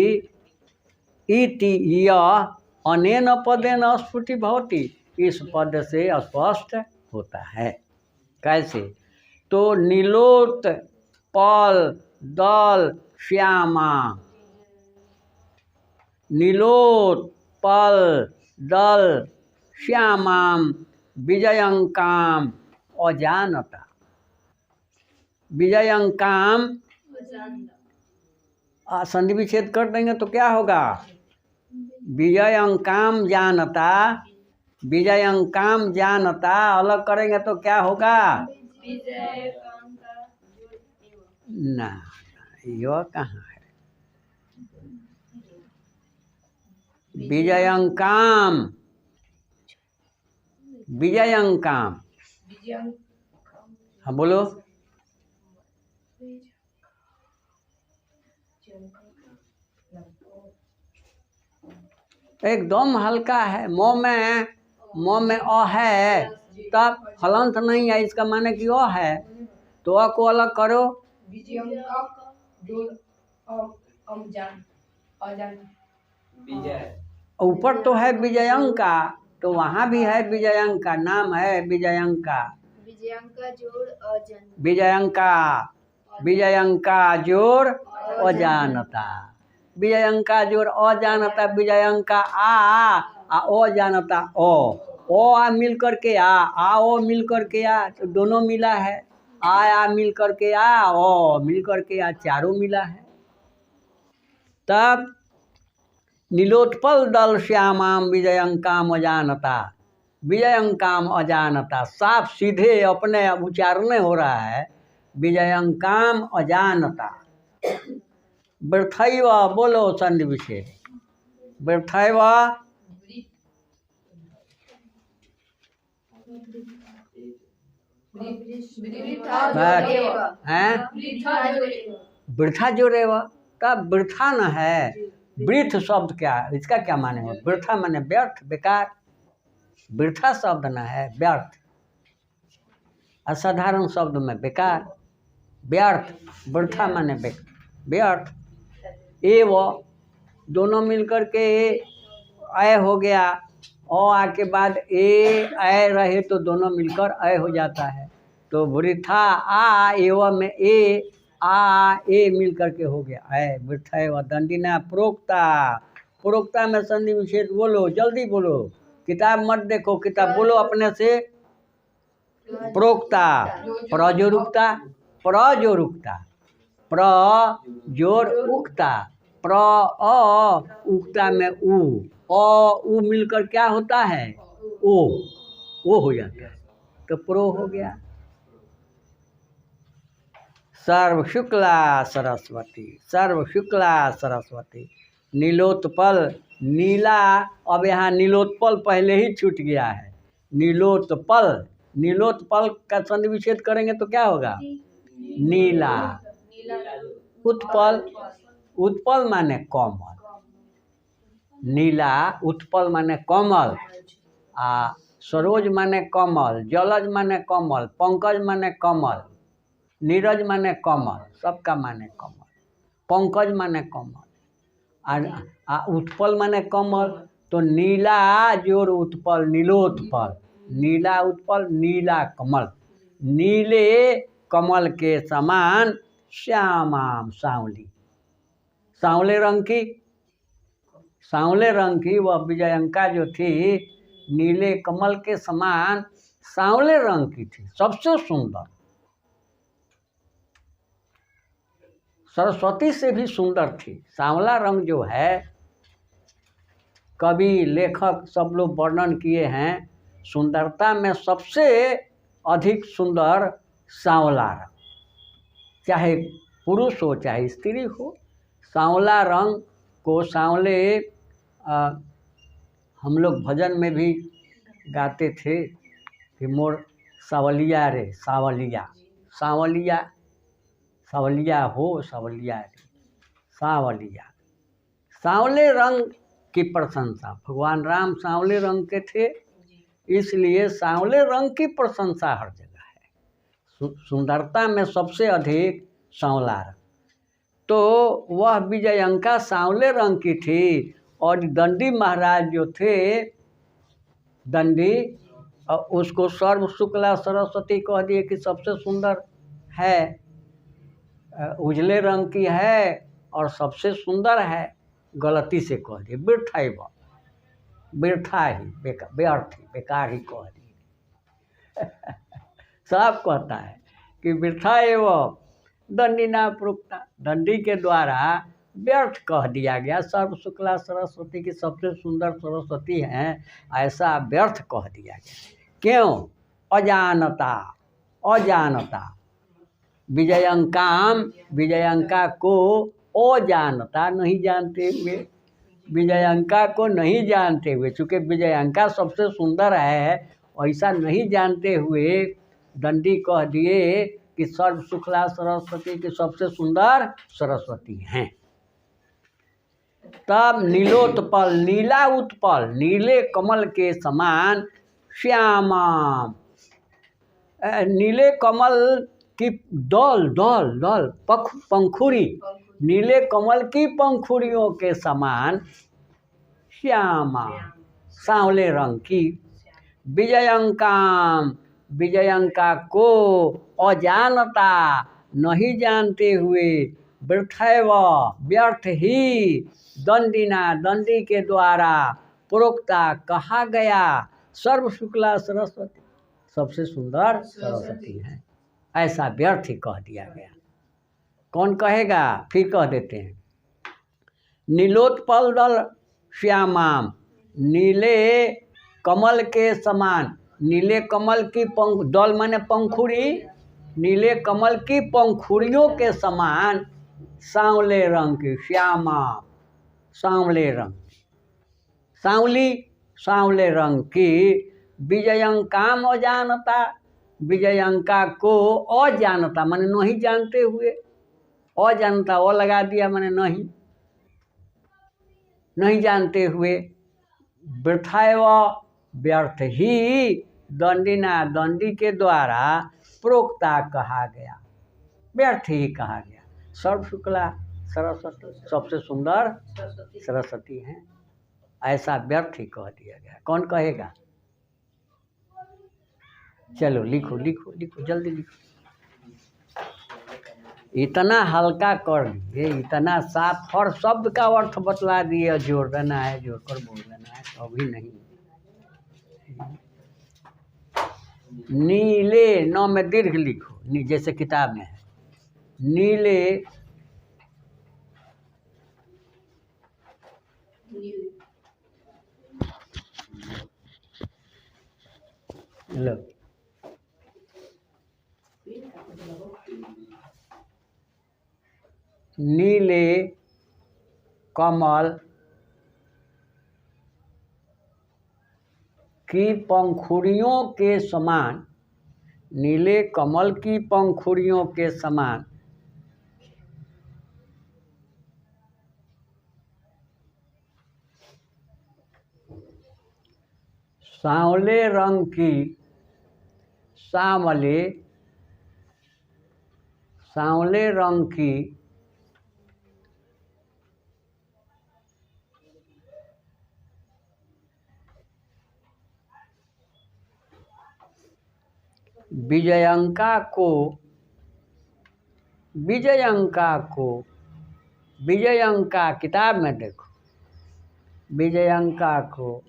इति यह अनेन पदेन स्फुटी भवती, इस पद से स्पष्ट होता है। कैसे? तो नीलोत पल दल श्यामा, नीलोत पल दल श्यामाम विजयंकाम अजानता, विजयंकाम संधि विच्छेद कर देंगे तो क्या होगा? विजयंकाम जानता, विजयंकाम जानता अलग करेंगे तो क्या होगा? ना, यह कहाँ है? विजयंकाम, विजयंकाम, हाँ बोलो। एकदम हल्का है, मोह में अ है, तब हलंत नहीं है, इसका माने कि अ है, तो अ को अलग करो। ऊपर तो है विजयंका, तो वहाँ भी है विजयंका, नाम है विजयंका, विजयंका जोड़ अजन, विजयंका, विजयंका जोड़ अजानता, विजयंका जोड़ अजानता, विजयंका आ अजानता आ मिल करके आ ओ मिल करके आ, तो दोनों मिला है। आ मिल करके आ, ओ मिल करके आ, चारों मिला है। तब नीलोत्पल दल श्यामाम विजयंकाम अजानता, विजयंकाम अजानता साफ सीधे अपने उच्चारण हो रहा है, विजयंकाम अजानता। वृथैव बोलो संधि विच्छेद, वृथैव वृथा जोड़ेव, तब वृथा न है। वृथ शब्द क्या है, इसका क्या माने हो? वृथा माने व्यर्थ, बेकार, वृथा शब्द न है, व्यर्थ, असाधारण शब्द में बेकार, व्यर्थ, वृथा माने व्यर्थ। एव दोनों मिलकर के अय हो गया, औ आके बाद ए अय रहे तो दोनों मिलकर अय हो जाता है, तो वृथा आ एवं में ए आ ए मिल करके हो गया अय, वृथा एवं दंडिना प्रोक्ता, प्रोक्ता में संधि विच्छेद बोलो, जल्दी बोलो, किताब मत देखो, किताब बोलो अपने से। प्रोक्ता, प्रजोरुक्ता, प्रजोरुक्ता, प्रजोर उक्ता, प्र अ उक्ता में उ मिलकर क्या होता है? ओ हो जाता है। तो प्रो हो गया। सर्व शुक्ला सरस्वती, सर्व शुक्ला सरस्वती। नीलोत्पल, नीला, अब यहाँ नीलोत्पल पहले ही छूट गया है। नीलोत्पल, नीलोत्पल का संधि करेंगे तो क्या होगा? नीला। उत्पल, उत्पल माने कोमल, नीला उत्पल माने कोमल, सरोज माने कमल, जलज माने कमल, पंकज माने कमल, नीरज माने कमल, सबका माने कमल, पंकज माने कमल, उत्पल माने कमल। तो नीला जोर उत्पल, नीलोत्पल, नीला उत्पल, नीला कमल, नीले कमल के समान श्यामाम, सांवली, सांवले रंग की, सांवले रंग की वह विजयंका जो थी नीले कमल के समान सांवले रंग की थी, सबसे सुंदर, सरस्वती से भी सुंदर थी। सांवला रंग जो है, कवि लेखक सब लोग वर्णन किए हैं, सुंदरता में सबसे अधिक सुंदर सांवला रंग, चाहे पुरुष हो चाहे स्त्री हो, सांवला रंग को सांवले, हम लोग भजन में भी गाते थे कि मोर सावलिया रे सावलिया, सावलिया, सावलिया हो सावलिया रे सावलिया। सांवले रंग की प्रशंसा, भगवान राम सांवले रंग के थे, इसलिए सांवले रंग की प्रशंसा हर जगह है। सुंदरता में सबसे अधिक सांवला रंग। तो वह विजयंका सांवले रंग की थी, और दंडी महाराज जो थे, दंडी, उसको सर्व शुक्ला सरस्वती कह दिए कि सबसे सुंदर है, उजले रंग की है और सबसे सुंदर है, गलती से कह दिए, बिरथा ही, बिरथा ही, व्यर्थ ही, बेकार ही कह दिए। साफ कहता है कि बिरथा एवं दंडी ना प्रोक्ता, दंडी के द्वारा व्यर्थ कह दिया गया। सर्व शुक्ला सरस्वती की सबसे सुंदर सरस्वती हैं, ऐसा व्यर्थ कह दिया गया। क्यों? अजानता, अजानता, विजयंकाम, विजयंका को अजानता, नहीं जानते हुए, विजयंका को नहीं जानते हुए, चूँकि विजयंका सबसे सुंदर है, ऐसा नहीं जानते हुए दंडी कह दिए कि सर्व शुक्ला सरस्वती की सबसे सुंदर सरस्वती हैं। तब नीलोत्पल, नीला उत्पल, नीले कमल के समान श्यामा, नीले कमल की दल दल दल पंखुड़ी, नीले कमल की पंखुड़ियों के समान श्यामा, सांवले रंग की। विजयंकाम, विजयंका को अजानता, नहीं जानते हुए, व्यर्थैव, व्यर्थ ही, दंडिना, दंडी के द्वारा, प्रोक्ता, कहा गया, सर्व शुक्ला सरस्वती, सबसे सुंदर सरस्वती है, ऐसा व्यर्थ ही कह दिया गया। कौन कहेगा? फिर कह देते हैं, नीलोत्पल दल श्यामाम, नीले कमल के समान, नीले कमल की दल माने पंखुड़ी, नीले कमल की पंखुड़ियों के समान सांवले रंग की, श्यामा, सांवले रंग, सांवली, सांवले रंग की। विजयंकाम अजानता, विजयंका को अजानता माने नहीं जानते हुए, अजानता वो लगा दिया माने नहीं, नहीं जानते हुए, व्यर्थाय व्यर्थ ही, दंडिना, दंडी के द्वारा, प्रोक्ता, कहा गया, व्यर्थ ही कहा गया। सर्व शुक्ला सरस्वती, सबसे सुंदर सरस्वती हैं, ऐसा व्यर्थ ही कह दिया गया। कौन कहेगा? चलो लिखो लिखो लिखो, जल्दी लिखो। इतना हल्का कर दिए, इतना साफ, हर शब्द का अर्थ बतला दिए, जोड़ देना है, जोड़कर बोल देना है, तो अभी नहीं। नीले, नौ में दीर्घ लिखो, जैसे किताब में है, नीले, लो नीले कमल की पंखुड़ियों के समान, नीले कमल की पंखुड़ियों के समान सांवले रंग की, सांवले रंग की विजयंका को, विजयंका किताब में देखो, विजयंका को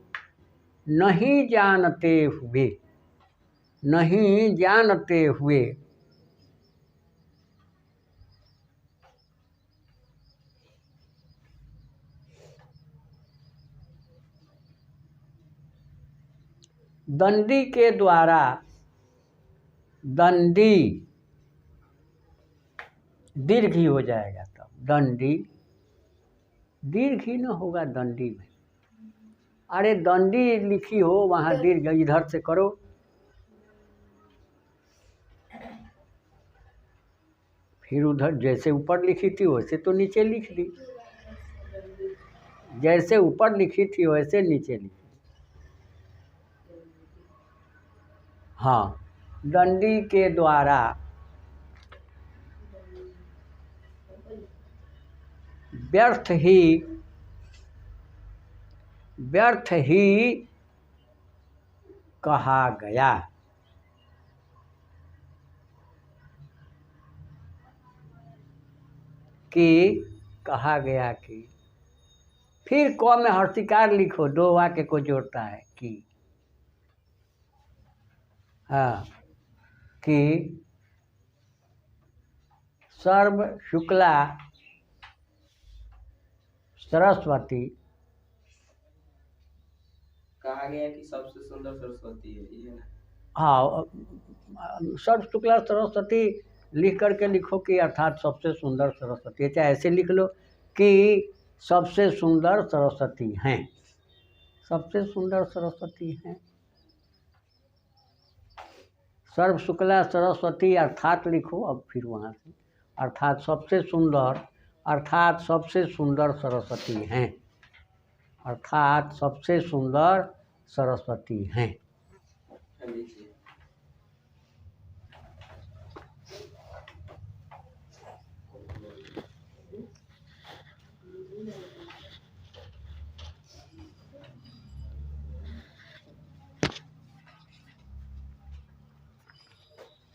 नहीं जानते हुए दंडी के द्वारा, दंडी दीर्घ ही हो जाएगा, तब दंडी दीर्घ ही न होगा दंडी में। अरे दंडी लिखी हो वहाँ दीर्घ इधर से करो, फिर उधर जैसे ऊपर लिखी थी वैसे तो नीचे लिख दी, जैसे ऊपर लिखी थी वैसे नीचे लिखी। हाँ, दंडी के द्वारा व्यर्थ ही कहा गया, कि फिर क में हर्षिकार लिखो, दो वाक्य को जोड़ता है कि, हाँ, कि सर्व शुक्ला सरस्वती, कहा गया कि सबसे सुंदर सरस्वती है, ये ना? हाँ, सर्व शुक्ला सरस्वती लिख करके लिखो कि अर्थात सबसे सुंदर सरस्वती, चाहे ऐसे लिख लो कि सबसे सुंदर सरस्वती हैं, सबसे सुंदर सरस्वती हैं। सर्व शुक्ला सरस्वती अर्थात लिखो, अब फिर वहाँ से अर्थात सबसे सुंदर, अर्थात सबसे सुंदर सरस्वती हैं, अर्थात सबसे सुंदर सरस्वती हैं।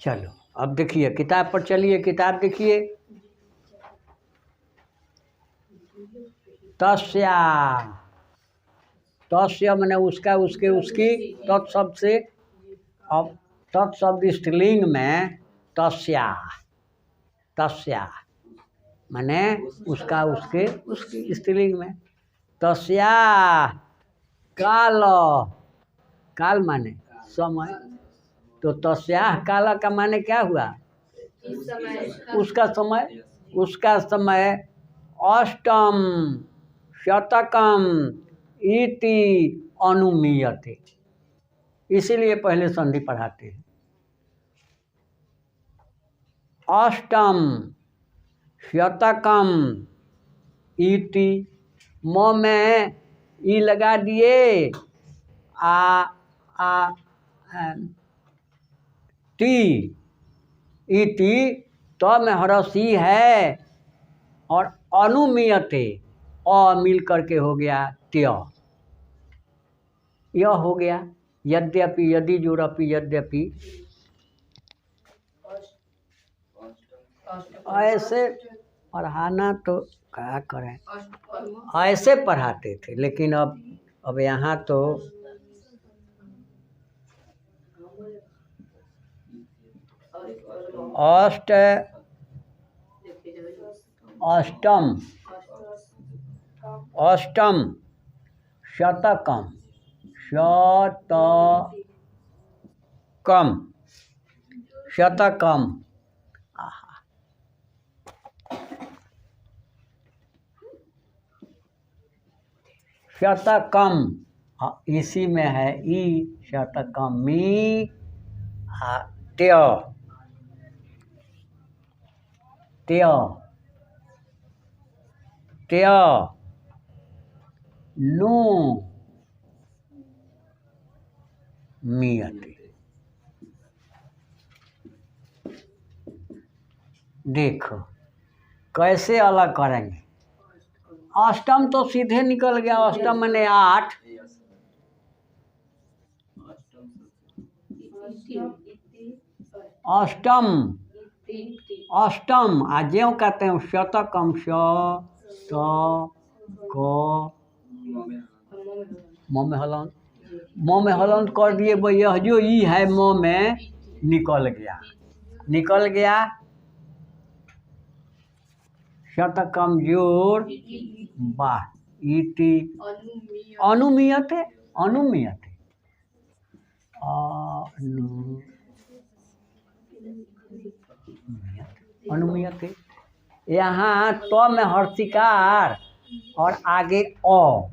चलो अब देखिए किताब पर चलिए, किताब देखिए। तस्या, तस्य मैंने उसका, उसके, उसकी, तत्शब्द से, अब तत्शब्द स्त्रीलिंग में तस्या, तस्या मैंने उसका, उसके, उसकी स्त्रीलिंग में। तस्या काल, काल माने समय, तो तस्या काल का माने क्या हुआ? उसका समय, उसका समय अष्टम शतकम इति अनुमीयते, इसीलिए पहले संधि पढ़ाते हैं। अष्टम शतकम इति, म में ई लगा दिए, टी, इति तो में हरसी है, और अनुमीयते अ मिल करके हो गया त्य, यह हो गया। यद्यपि, यदि जोड़पि यद्यपि, ऐसे पढ़ाना तो क्या करें, ऐसे पढ़ाते थे, लेकिन अब यहाँ तो अष्टम शतकम, शतकम शतकम, इसी में है ई, शतकमी त्य त्य त्य नु मियते। देखो कैसे अलग करेंगे। अष्टम तो सीधे निकल गया, अष्टम मैंने 8, अष्टम अष्टम ज्यों कहते हैं शतकम श त क म में हलन कर दिए भैया, जो ई है म में निकल गया शतकम जोड़ बा इति अनुमीयते अनुमीयते। यहाँ तो में हर्षिकार और आगे अ,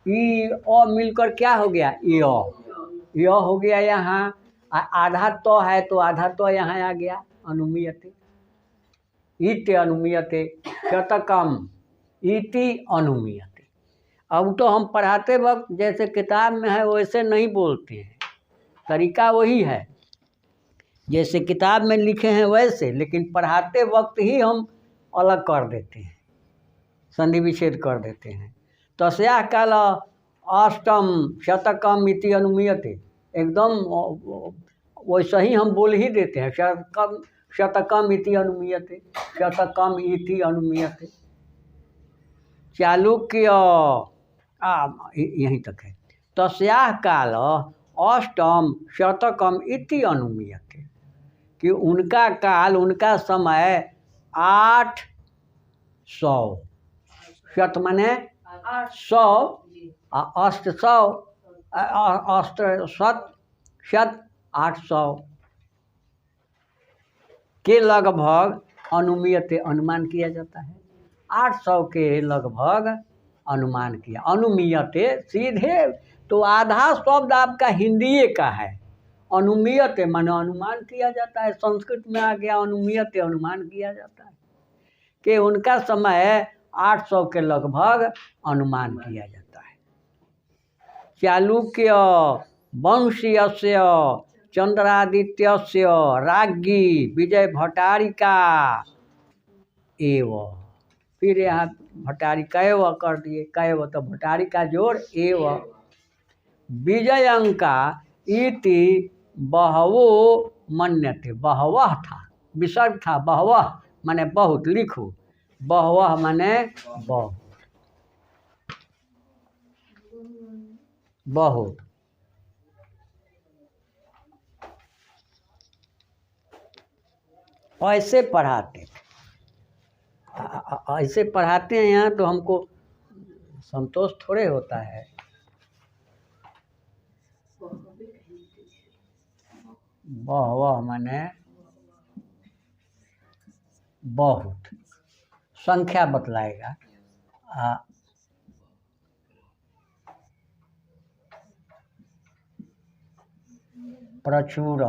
ई अ मिलकर क्या हो गया, य हो गया। यहाँ आधा तो है तो आधा तो यहाँ आ गया, अनुमीयते इति अनुमीयते शतकम इति अनुमीयते। अब तो हम पढ़ाते वक्त जैसे किताब में है वैसे नहीं बोलते हैं, तरीका वही है जैसे किताब में लिखे हैं वैसे, लेकिन पढ़ाते वक्त ही हम अलग कर देते हैं, संधि विच्छेद कर देते हैं। तस्या काल अष्टम शतकम इति अनुमीयते, एकदम वैसा ही हम बोल ही देते हैं, शतकम इति अनुमीयते, शतकम इति अनुमीयते। चालुक्य यहीं तक है। तस्या काल अष्टम शतकम इति अनुमीयते, कि उनका काल, उनका समय 800, शत माने 100, अष्ट 100, अष्ट शत 800 के लगभग अनुमीयते अनुमान किया जाता है। 800 के लगभग अनुमान किया। अनुमीयते सीधे तो आधा शब्द आपका हिंदी का है, अनुमीयते माने अनुमान किया जाता है। संस्कृत में आ गया अनुमीयते, अनुमान किया जाता है कि उनका समय 800 के लगभग अनुमान किया जाता है। चालुक्य वंशीयस्य चंद्रादित्यस्य राज्ञी विजय भट्टारिका एव, फिर यहाँ भट्टारिका एव कर दिए, कैव तो भट्टारिका जोड़ एव, विजयंका इति बहवो मन्यते, बहवह था, विसर्ग था, बहवह माने बहुत, लिखो बहवह माने बहुत, बहुत। ऐसे पढ़ाते, ऐसे पढ़ाते हैं यहाँ तो हमको संतोष थोड़े होता है। बहवह माने बहुत, संख्या बतलाएगा। प्रचुर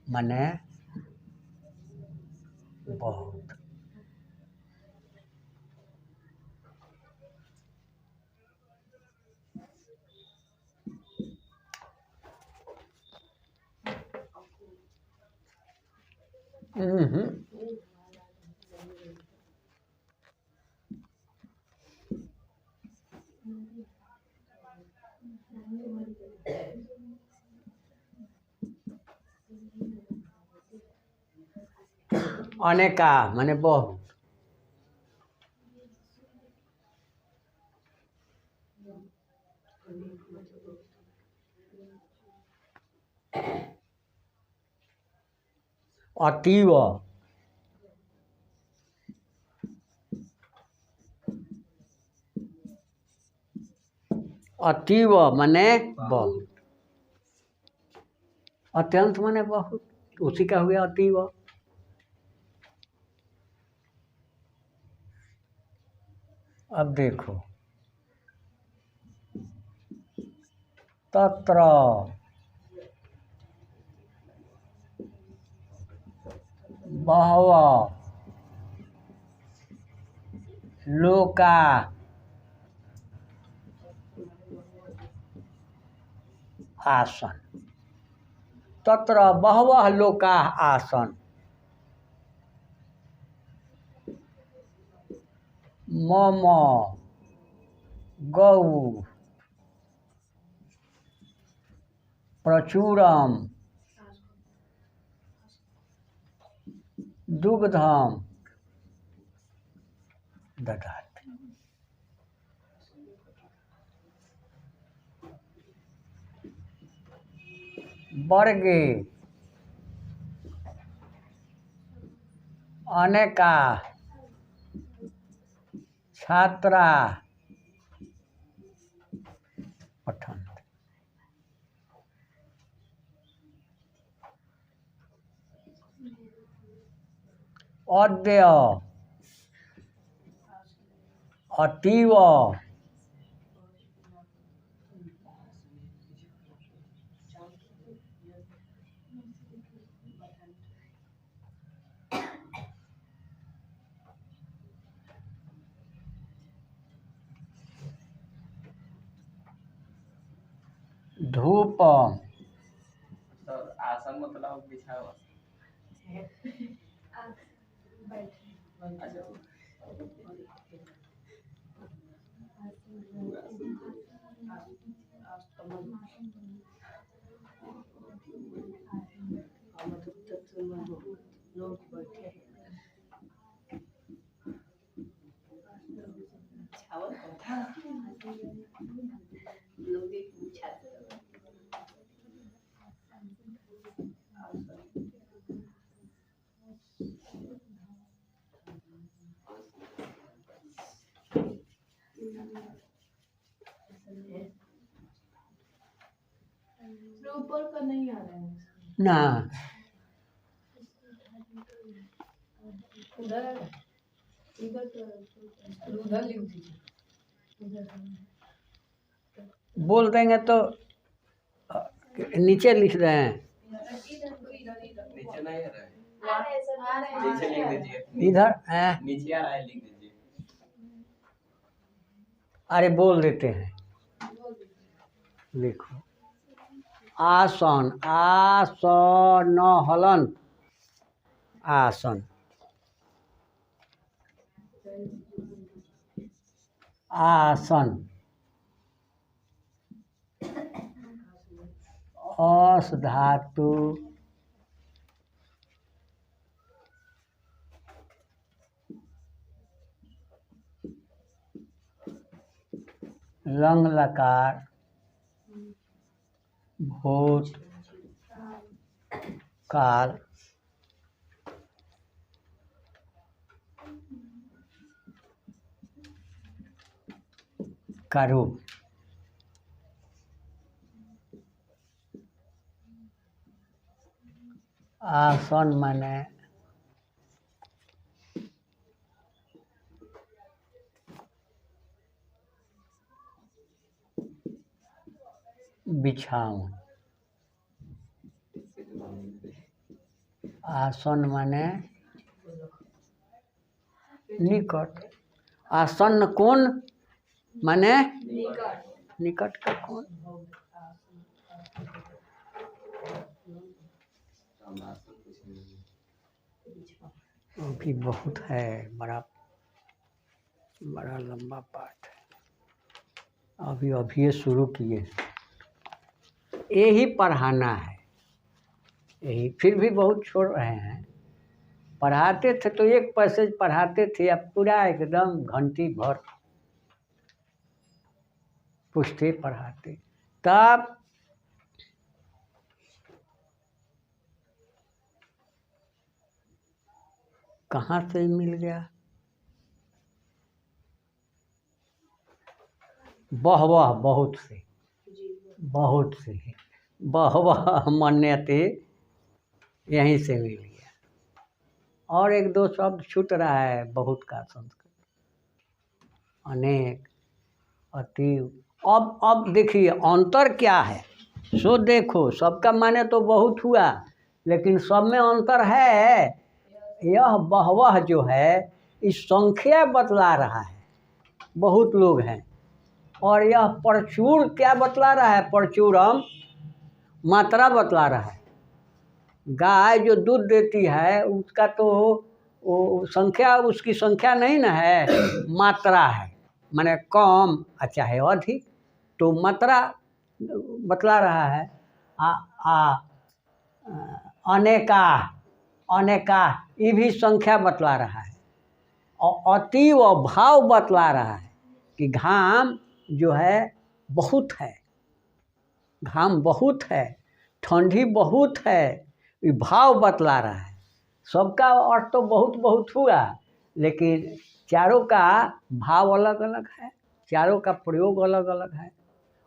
माने बहुत। अनेका माने बहुत। अतीव, अतीव माने बहुत, अत्यंत माने बहुत, उसी का हुआ अतीव। अब देखो तत्र बहवः लोका आसन। तत्र बहवः लोका आसन। मम गौ प्रचुरम दुग्धम ददाति। वर्गे अनेका छात्रा पठन्ति। अद्य अतीव धूप सर आसन मतलब बिछावा। अच्छा ऊपर का नहीं आ रहा है। ना उधर इधर तो उधर लिख दीजिए। बोल देंगे तो नीचे लिख रहे हैं। नीचे नहीं आ रहा है। आ रहे सर, आ रहे हैं। नीचे लिख दीजिए। इधर नीचे आ रहा है, लिख दीजिए। अरे बोल देते हैं। लिखो आसन आसन हलन आसन आसन अस धातु लंग लकार भूत काल का रूप। आसन माने बिछावन। आसन माने निकट। आसन कोण माने निकट का कोण। वो भी बहुत है, बड़ा बड़ा लंबा पाठ है। अभी अभी शुरू किए, यही पढ़ाना है। यही फिर भी बहुत छोड़ रहे हैं। पढ़ाते थे तो एक पैसेज पढ़ाते थे, अब पूरा एकदम घंटी भर पूछते पढ़ाते। तब कहाँ से मिल गया। बहवह बहुत से बहवह मन्यते यहीं से मिल गया। और एक दो शब्द छूट रहा है बहुत का संस्कृत। अनेक अति अब देखिए अंतर क्या है, सो देखो सबका माने तो बहुत हुआ, लेकिन सब में अंतर है। यह बहवह जो है इस संख्या बतला रहा है, बहुत लोग हैं, और यह प्रचुर क्या बतला रहा है, प्रचुरम मात्रा बतला रहा है। गाय जो दूध देती है उसका तो वो संख्या, उसकी संख्या नहीं ना है, मात्रा है, माने कम चाहे अधिक, तो मात्रा बतला रहा है। अनेका अनेका ये भी संख्या बतला रहा है। और अतीव भाव बतला रहा है कि घाम जो है बहुत है, घाम बहुत है, ठंडी बहुत है, ये भाव बतला रहा है। सबका अर्थ तो बहुत बहुत हुआ, लेकिन चारों का भाव अलग अलग है, चारों का प्रयोग अलग अलग है।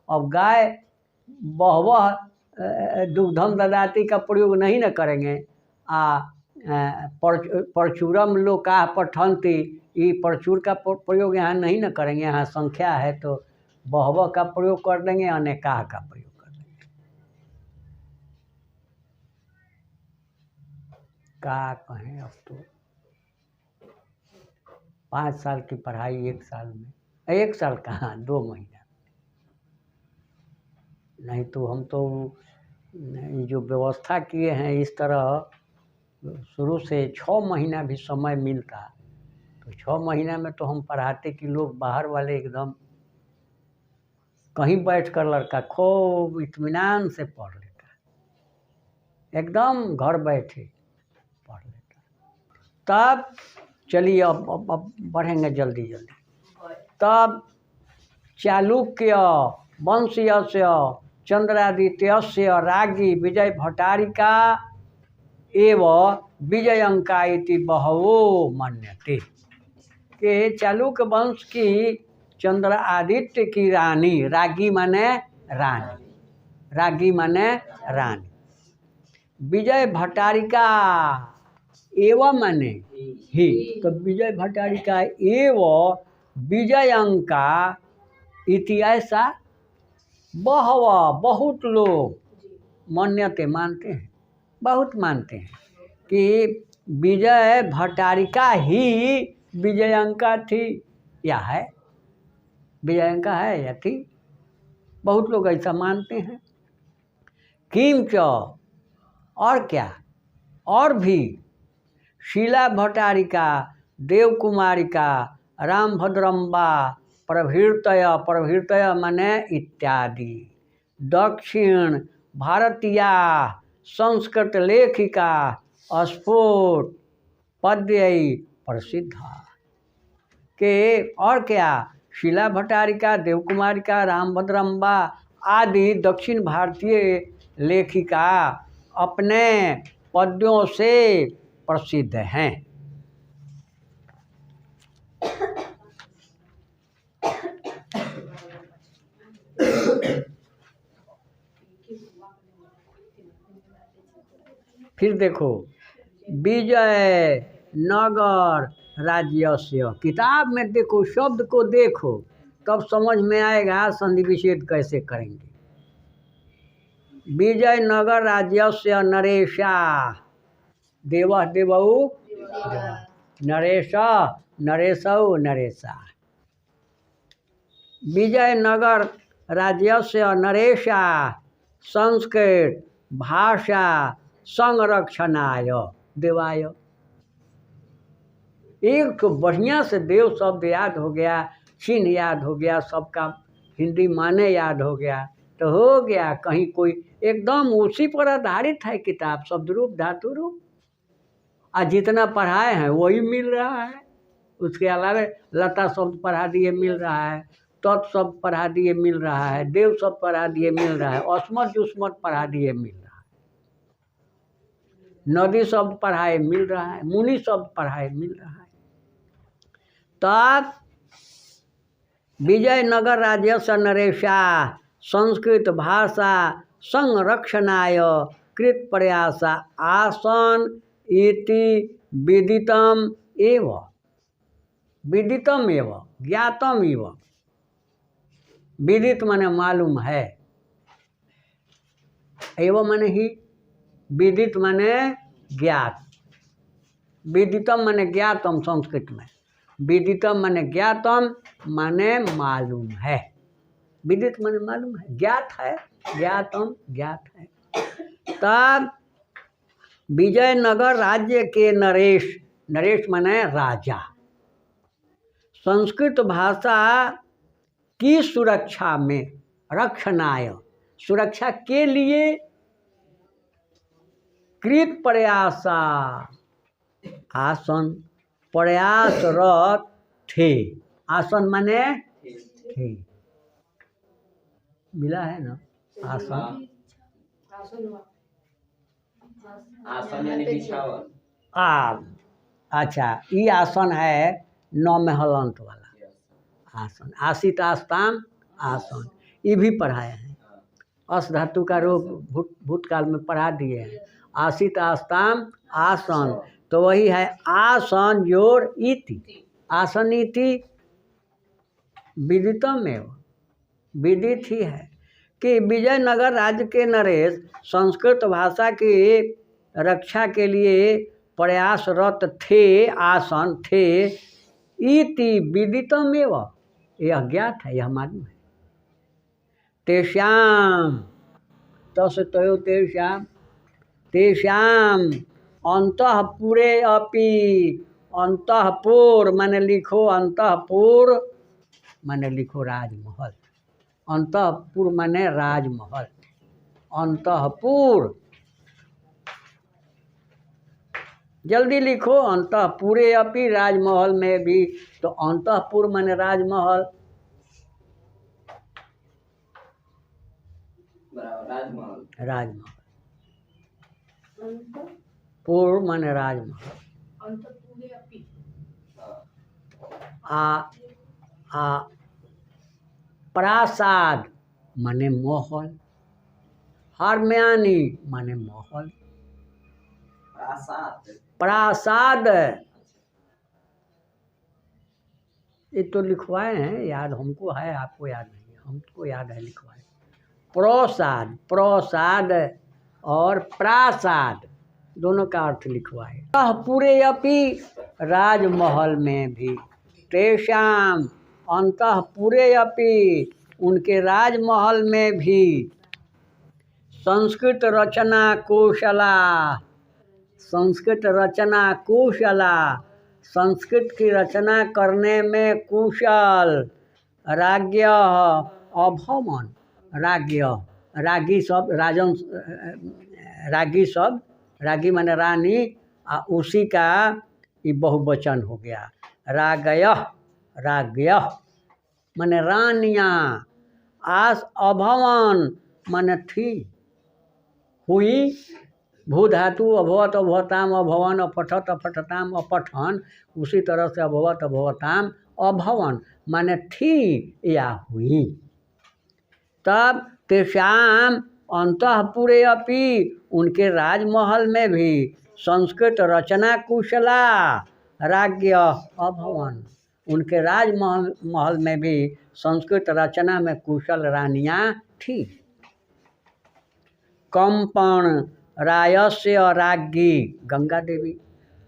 अब गाय बहवह दुग्धम ददाती का प्रयोग नहीं न करेंगे, प्रचुरम लोका पठंती, ये प्रचुर का प्रयोग यहाँ नहीं न करेंगे, यहाँ संख्या है तो बहवह का प्रयोग कर देंगे, अनेकाह का प्रयोग कर देंगे। क्या कहें, अब तो 5 साल की पढ़ाई 1 साल में, 1 साल कहाँ 2 महीना, नहीं तो हम तो जो व्यवस्था किए हैं इस तरह शुरू से 6 महीना भी समय मिलता तो 6 महीना में तो हम पढ़ाते कि लोग बाहर वाले एकदम कहीं बैठकर लड़का खूब इत्मीनान से पढ़ लेता, एकदम घर बैठे पढ़ लेता। तब चलिए अब बढ़ेंगे जल्दी जल्दी। तब चालुक्य वंशीयस्य चंद्रादित्यस्य राज्ञी विजय भट्टारिका एव विजयंका इति बहवो मन्यते, के चालुक्य वंश की चंद्र आदित्य की रानी, राज्ञी माने रानी, राज्ञी माने रानी, विजय भट्टारिका एवं माने ही, तो विजय भट्टारिका एवं विजयंका इति, ऐसा बहवा बहुत लोग मान्यते मानते हैं, बहुत मानते हैं कि विजय भट्टारिका ही विजयंका थी या है, विजयंका है या थी, बहुत लोग ऐसा मानते हैं। किंच और क्या, और भी शीला भट्टारिका, देवकुमारिका, रामभद्रम्बा प्रभृतय, प्रभृतय माने इत्यादि दक्षिण भारतीया संस्कृत लेखिका स्फुट पद्य प्रसिद्धा, के और क्या, शीला भट्टारिका, देवकुमारिका, रामभद्रम्बा आदि दक्षिण भारतीय लेखिका अपने पद्यों से प्रसिद्ध हैं। फिर देखो विजय नगर राज्यस्य, किताब में देखो शब्द को देखो तब समझ में आएगा संधि विच्छेद कैसे करेंगे। विजय नगर राज्यस्य नरेशा, देवः देवौ नरेश नरेशौ नरेशा, विजय नगर राज्यस्य नरेशा संस्कृत भाषा संरक्षणाय देवाय। एक तो बढ़िया से देव शब्द याद हो गया, चिन्ह याद हो गया, सबका हिंदी माने याद हो गया, तो हो गया। कहीं कोई एकदम उसी पर आधारित है किताब, शब्द रूप धातु रूप, आज जितना पढ़ाए हैं वही मिल रहा है। उसके अलावा लता शब्द पढ़ा दिए मिल रहा है, तत् शब्द पढ़ा दिए मिल रहा है, देव शब्द पढ़ा दिए मिल रहा है, अस्मत जुस्मत पढ़ा दिए मिल रहा है, नदी शब्द पढ़ाए मिल रहा है, मुनि शब्द पढ़ाए मिल रहा है। तब विजयनगर राज्यस्य नरेशा संस्कृत भाषा संरक्षणाय कृत प्रयास आसन इति विदितम एव, विदितम एव ज्ञातम एव, विदित माने मालूम है, एवं माने ही, विदित माने ज्ञात, विदितम माने ज्ञातम संस्कृत में, विदितम माने ज्ञातम माने मालूम है, विदित माने मालूम है, ज्ञात है, ज्ञातम ज्ञात है। तब विजयनगर राज्य के नरेश, नरेश माने राजा, संस्कृत भाषा की सुरक्षा में, रक्षणाय सुरक्षा के लिए, कृत प्रयासा आसन प्रयासरत थे, आसन माने थे, मिला है ना आसन, आसन यानी बिछावन। अच्छा ये आसन है 9 में हलंत वाला आसन, आसित आस्ताम आसन, ये भी पढ़ाए हैं, अस धातु का रूप भूतकाल में पढ़ा दिए हैं, आसित आस्ताम आसन, तो वही है आसन जोड़ इति, आसन इति विदितम एवं, विदित ही है कि विजयनगर राज्य के नरेश संस्कृत भाषा की रक्षा के लिए प्रयासरत थे, आसन थे, इति विदितम एवं, यह ज्ञात है, यह मालूम है। तेषाम तस्तयो तेषाम, तेषाम अंतःपुरे अपि, अंतःपुर माने लिखो, अंतःपुर माने लिखो राजमहल, अंतःपुर माने राजमहल, अंतःपुर जल्दी लिखो, अंतःपुरे अपि राजमहल में भी, तो अंतःपुर माने राजमहल, राजमहल, राजमहल, पूर्व माने राजमहल, आ प्रासाद माने महल, हरम्यानी माने महल, प्रासाद, प्रासाद ये तो लिखवाए हैं, याद हमको है, आपको याद नहीं है, हमको याद है लिखवाए। प्रसाद, प्रसाद और प्रासाद दोनों का अर्थ लिखवाए। पूरे अपि राजमहल में भी, तेषाम अंतःपुरे अपि उनके राजमहल में भी, संस्कृत रचना कौशला, संस्कृत रचना कुशला, संस्कृत की रचना करने में कुशल, राज्ञ अभवन, राज्ञ रागी शब्द, राजन रागी शब्द, रागी माने रानी, उसी का ये बहुवचन हो गया, रागय, राज्ञ माने रानियाँ, आस अभवन माने थी, हुई, भू धातु अभवत अभवताम अभवन, अपठत अपठताम अपठन, उसी तरह से अभवत अभवताम अभवन माने थी या हुई। तब तेषाम अंतःपुरे अपि उनके राजमहल में भी, संस्कृत रचना कुशला राज्ञ अभवन, उनके राजमहल में भी संस्कृत रचना में कुशल रानियाँ थी। कंपन रायस्य राज्ञी गंगा देवी,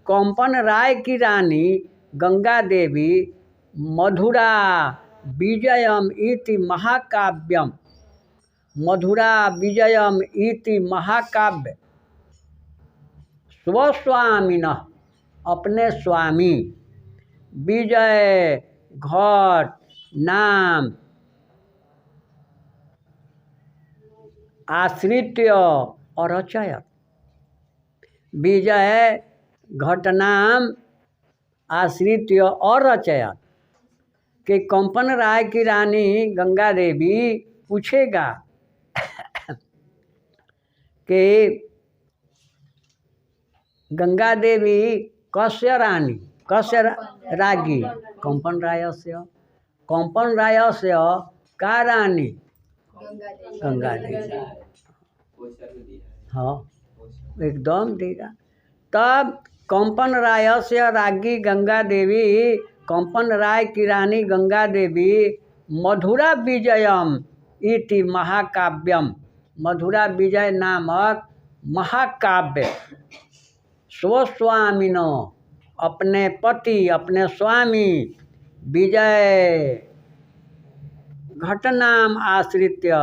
कंपन राय की रानी गंगा देवी, मधुरा विजयम इति महाकाव्यम, मधुरा विजयम इति महाकाव्य, स्वस्वामिनः अपने स्वामी, विजय घट नाम आश्रित्य और अचयत, विजय घटनाम आश्रित्य और अचयत कि कंपन राय की रानी गंगा देवी पूछेगा कि गंगा देवी कस्य रानी, कस्य राज्ञी, कंपन रायस्य, कंपन रायस्य का रानी गंगा देवी, हाँ एकदम देगा। तब कंपन रायस्य राज्ञी गंगा देवी, कंपन राय की रानी गंगा देवी मधुरा विजयम इति महाकाव्यम, मधुरा विजय नामक महाकाव्य स्वस्वामिनो, अपने पति अपने स्वामी विजय घट नाम आश्रित्य,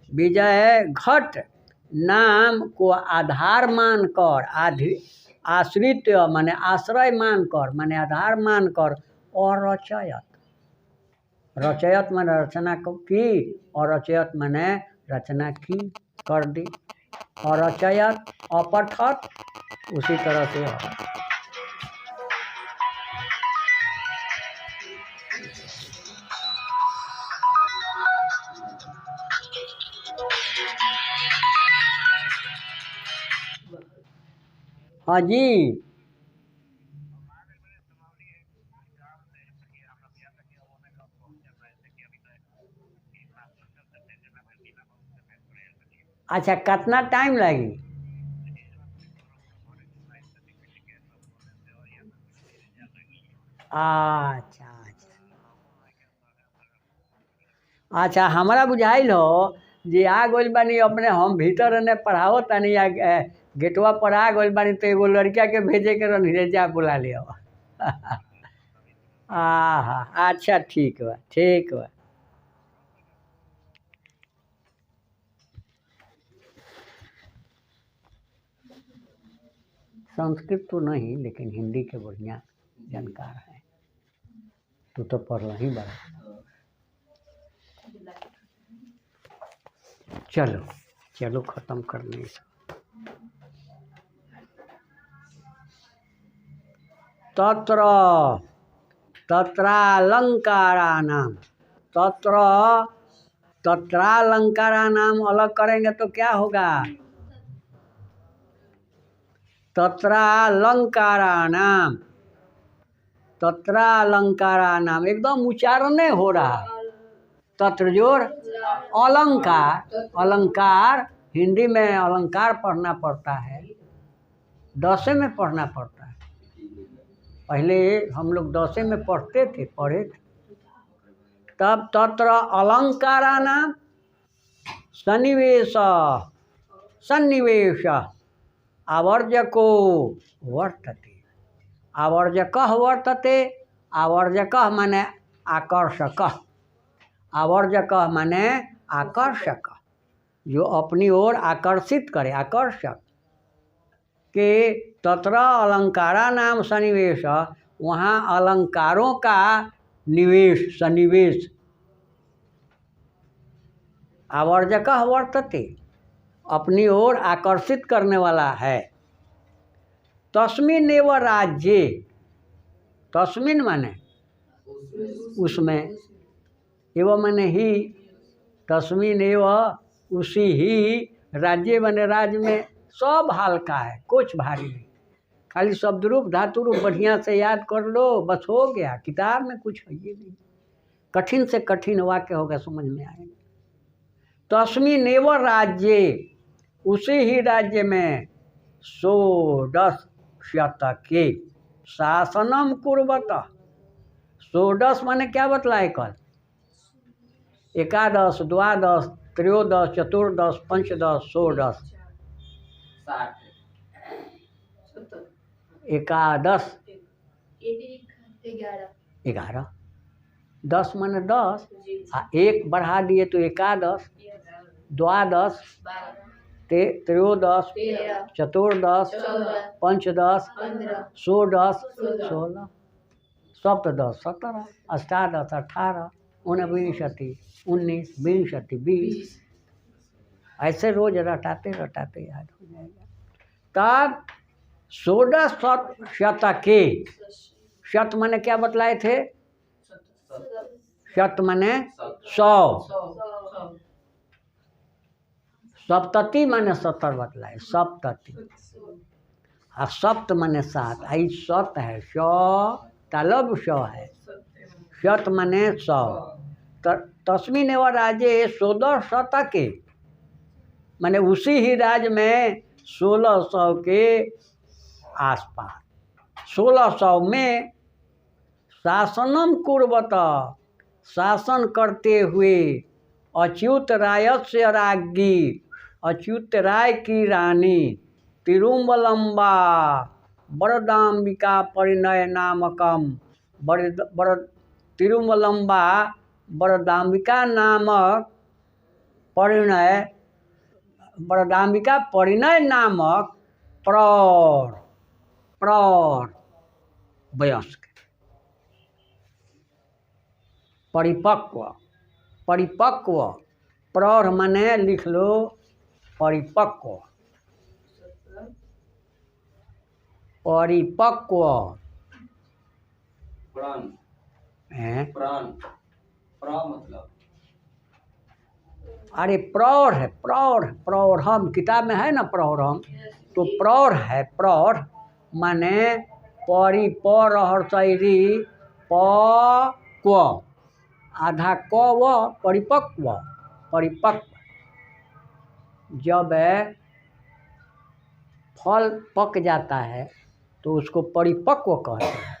विजय घट नाम को आधार मानकर, आश्रित माने आश्रय मानकर, माने आधार मानकर, और रचयत, रचयत माने रचना की, और रचयत माने रचना की कर दी, और रचयत अपठत उसी तरह से है। हाँ जी, अच्छा कितना टाइम लगी? अच्छा अच्छा अच्छा, हमारा बुझाइल हो जे आ गइल बानी अपने, हम भीतर ने पढ़ावत तानी या गेटवा पर आ गइल बानी तो एगो लड़का के भेजे के रहनी रे, जा बुला लियो। हाँ, अच्छा ठीक बा, ठीक बा। संस्कृत तो नहीं, लेकिन हिंदी के बढ़िया जानकार है। तू तो पढ़ ही बड़ा। चलो चलो खत्म करने से। तत्र तत्रालंकारानाम, तत्र तत्रालंकारानाम अलग करेंगे तो क्या होगा? तत्रालंकारानाम, तत्रालंकारानाम एकदम उच्चारण नहीं हो रहा। तत्र जोर अलंकार, अलंकार हिंदी में अलंकार पढ़ना पड़ता है, दसे में पढ़ना पड़ता है। पहले हम लोग दसे में पढ़ते थे, पढ़े थे। तब तत्र अलंकारानाम सन्निवेश, सन्निवेश आवर्जको वर्तते, आवर्जकः वर्तते, आवर्जकः माने आकर्षक, आवर्जकः माने आकर्षक, जो अपनी ओर आकर्षित करे, आकर्षक के। तत्र अलंकारा नाम सन्निवेश, वहाँ अलंकारों का निवेश, सन्निवेश। आवर्जकः वर्तते, अपनी ओर आकर्षित करने वाला है। तस्मिन् एव राज्ये, तस्मिन् माने उसमें, एव माने ही, तस्मिन् एव उसी ही, राज्य माने राज्य में, सब हल्का है, कुछ भारी नहीं। खाली शब्द रूप धातु रूप बढ़िया से याद कर लो, बस हो गया। किताब में कुछ है ये नहीं, कठिन से कठिन वाक्य होगा, समझ में आएगा। तस्मिन् एव राज्ये, उसी ही राज्य में, षोडश शतके शासनम कुर्वत। षोडश माने क्या बतलाए कल? एकादश, द्वादश, त्रयोदश, चतुर्दश, पंचदश, षोडश। एकादश 11, 10 माने 10, एक बढ़ा दिए तो एकादश, द्वादश, त्रयोदश, चतुर्दश, पंचदश, षोडश, 16, सप्तदश, 17, अष्टादश, 18, 19, 19, 20, 20, ऐसे रोज रटाते रटाते याद हो जाएगा। तब षोडश शतके, शत माने क्या बतलाए थे? शत माने 100, सप्तति माने 70 बतलाए, सप्तति। और सप्त माने 7, आई सत है, श तालब श है, शत माने 100। तस्मिन् एव राज्ये 16 शतके, माने उसी ही राज्य में 1600 के आसपास, 1600 में शासनम कुर्वत, शासन करते हुए अच्युत रायस्य राज्ञी अच्युत राय की रानी तिरुमलम्बा वरदाम्बिका परिणय नामकम वर तिरुमलम्बा वरदाम्बिका नामक वरदाम्बिका परिणय नामक प्रौढ़ प्रौढ़ वयस्क परिपक्व परिपक्व प्रौढ़ माने लिख लो परिपक्व परिपक्व प्राण हैं? प्राण प्रा मतलब अरे प्रौढ़ है प्रौढ़ प्रौढ़ हम किताब में है ना प्रौढ़ हम तो प्रौढ़ है प्रौढ़ माने परी पर हर्षैरी प आधा क व परिपक्व परिपक्व जब फल पक जाता है तो उसको परिपक्व कहते हैं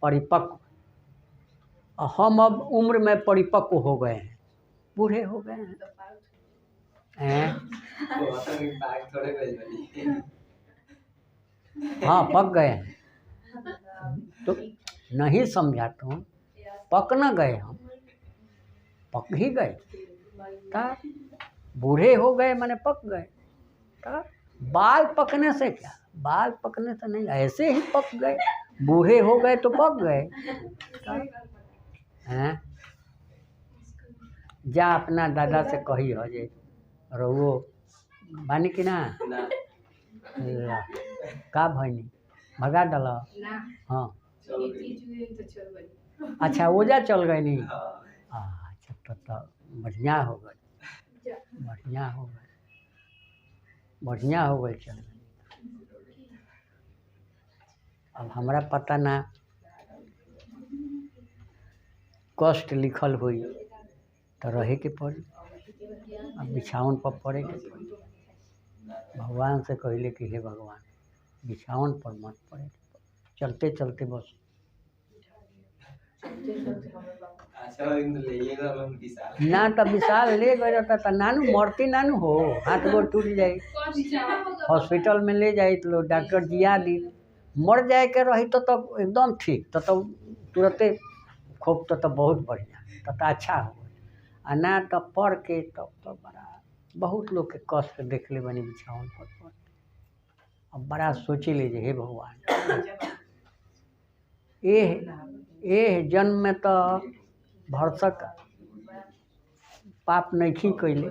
परिपक्व। हम अब उम्र में परिपक्व हो गए हैं बूढ़े हो गए हैं थोड़े गए हाँ पक गए हैं तो नहीं समझा तुम पक न गए हम पक ही गए ता बूढ़े हो गए माने पक गए ता बाल पकने से क्या बाल पकने से नहीं ऐसे ही पक गए बूढ़े हो गए तो पक गए हैं। जा अपना दादा से कही हो जे रहो बानी कि ना ला, का भैनी भगा डल हाँ अच्छा ओजा चल गए नहीं अच्छा तो बढ़िया हो गए बढ़िया हो गए बढ़िया हो गए चल अब हमरा पता ना कष्ट लिखल हुई तो रहे के पड़ी अब बिछावन पर पड़े के पड़ी भगवान से कहले कि हे भगवान बिछावन पर मत पड़े चलते चलते बस ना तो विशाल ले गए रहता तो नानू मरती नानू हो हाथ गोड़ टूट जाए हॉस्पिटल में ले जाए तो डॉक्टर जिया दी मर जाए के रही तो एकदम ठीक तो तुरंते खूब तो बहुत बढ़िया तो अच्छा हो आ ना तो पढ़ के तो बड़ा बहुत लोग के कष्ट देख ले बनी बिछावन पर अब बड़ा सोचे ले जे हे भगवान ए जन्म में तो भरसक पाप नहीं कैले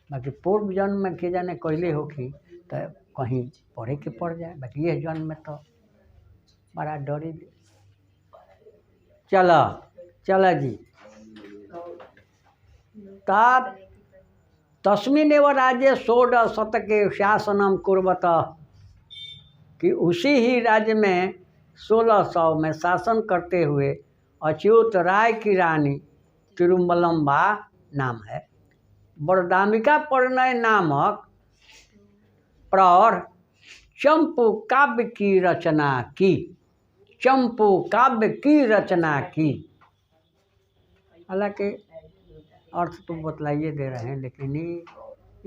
बाकी पूर्व जन्म में के जाने कैले होखी तो कहीं पढ़े के पड़ जाए बाकी यह जन्म में तो बड़ा डरी चला चला जी तब तस्मिन्नेव राज्ये षोडश शतके शासनम कुर्वत कि उसी ही राज्य में 1600 में शासन करते हुए अच्युत राय की रानी तिरुमलम्बा नाम है वरदाम्बिका परिणय नामक प्रौढ़ चंपू काव्य की रचना की चंपू काव्य की रचना की। हालांकि अर्थ तो बतलाइए दे रहे हैं लेकिन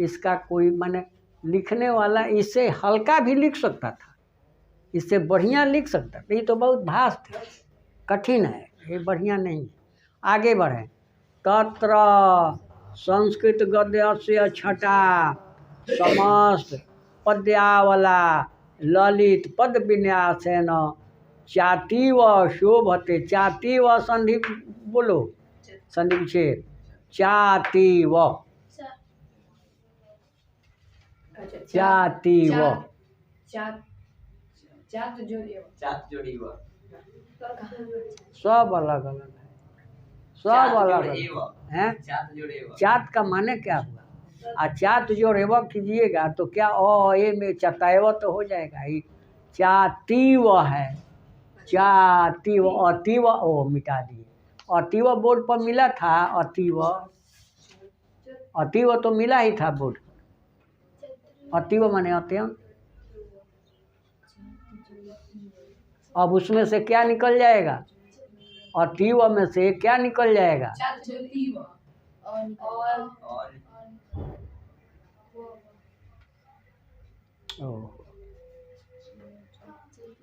इसका कोई माने लिखने वाला इससे हल्का भी लिख सकता था इससे बढ़िया लिख सकता था ये तो बहुत भास्ट है कठिन है ये बढ़िया नहीं। आगे बढ़ें तत्र संस्कृत गद्य से छठा समस्त पद्यावला ललित पद विन्यासेन चातीव शोभते चातीव संधि बोलो संधि विच्छेद चातीव चातीव सब अलग अलग है सब अलग है चात का माने क्या हुआ चात जो रेव कीजिएगा तो क्या ए में चताएव तो हो जाएगा ये चातीव है चातीव अतीव ओ मिटा दिए अतीव बोर्ड पर मिला था अतीव अतीव तो मिला ही था बोर्ड पर अतीव माने अत्यंत अब उसमें से क्या निकल जाएगा अतीव में से क्या निकल जाएगा? और ओह,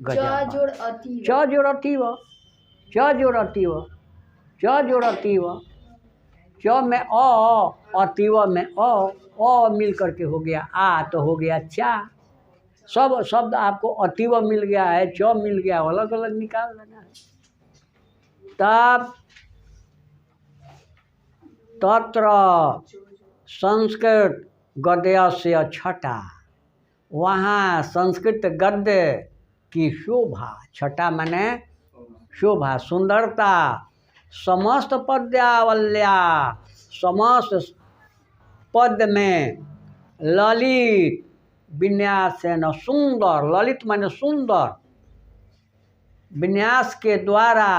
च गजब जोड़ बात। अतीव। च जोड़ अतीव, च जोड़ अतीव, च जोड़ अतीव, च में अतीव में अ मिल करके हो गया आ, तो हो गया चा। सब शब्द आपको अतीव मिल गया है, च मिल गया, अलग अलग निकाल लेना है। तब तत्र संस्कृत गद्य से छटा, वहाँ संस्कृत गद्य की शोभा, छटा माने शोभा, सुंदरता, समस्त पद्यावल्या, समस्त पद में ललित विन्यास न सुंदर, ललित माने सुंदर विन्यास के द्वारा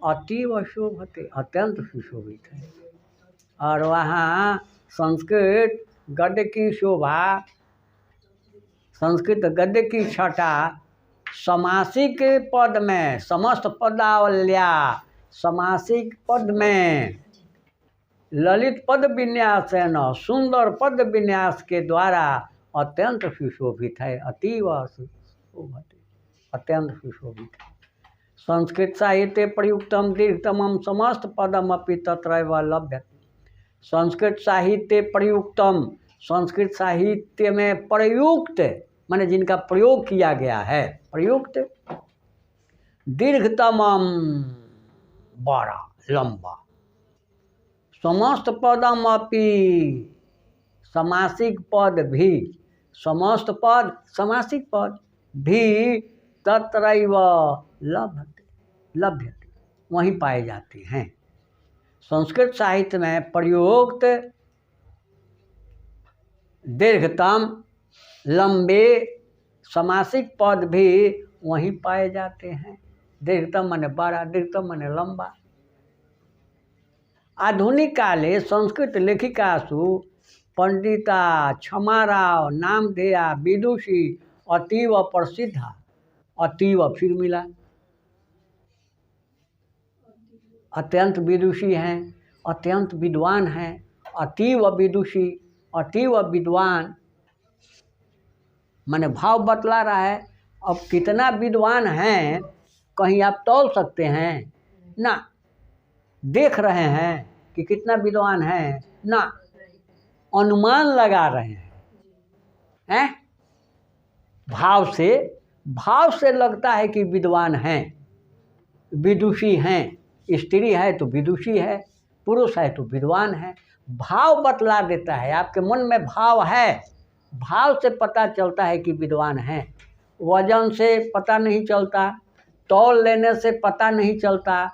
अतीव शोभते, अत्यंत सुशोभित है। और वहाँ संस्कृत गद्य की शोभा, संस्कृत गद्य की छटा समासिक पद में, समस्त पदावल्या समासिक पद में ललित पद विन्यास है न, सुंदर पद विन्यास के द्वारा अत्यंत सुशोभित है। अतीव सुशोभित, अत्यंत सुशोभित है। संस्कृत साहित्य प्रयुक्तम दीर्घतमम समस्त पदम अपि तत्रैव लभ्यते। संस्कृत साहित्य प्रयुक्तम, संस्कृत साहित्य में प्रयुक्त माने जिनका प्रयोग किया गया है, प्रयुक्त दीर्घतमम बड़ा लंबा, समस्त पदम अपि समासिक पद भी, समस्त पद समासिक पद भी तत्रैव लभ्यते, वहीं पाए जाते हैं। संस्कृत साहित्य में प्रयुक्त दीर्घतम लंबे समासिक पद भी वहीं पाए जाते हैं। दीर्घतम माने बड़ा, दीर्घतम माने लंबा। आधुनिक काले संस्कृत लेखिकासु पंडिता क्षमाराव नामधेया विदुषी अतीव प्रसिद्धा, अतीव फिर मिला, अत्यंत विदुषी हैं, अत्यंत विद्वान हैं, अतीव विदुषी, अतीव विद्वान माने भाव बतला रहा है। अब कितना विद्वान हैं कहीं आप तौल सकते हैं ना, देख रहे हैं कि कितना विद्वान है ना, अनुमान लगा रहे हैं, भाव से लगता है कि विद्वान हैं, विदुषी हैं। स्त्री है तो विदुषी है, पुरुष है तो विद्वान है। भाव बतला देता है, आपके मन में भाव है, भाव से पता चलता है कि विद्वान हैं। वजन से पता नहीं चलता, तौल लेने से पता नहीं चलता,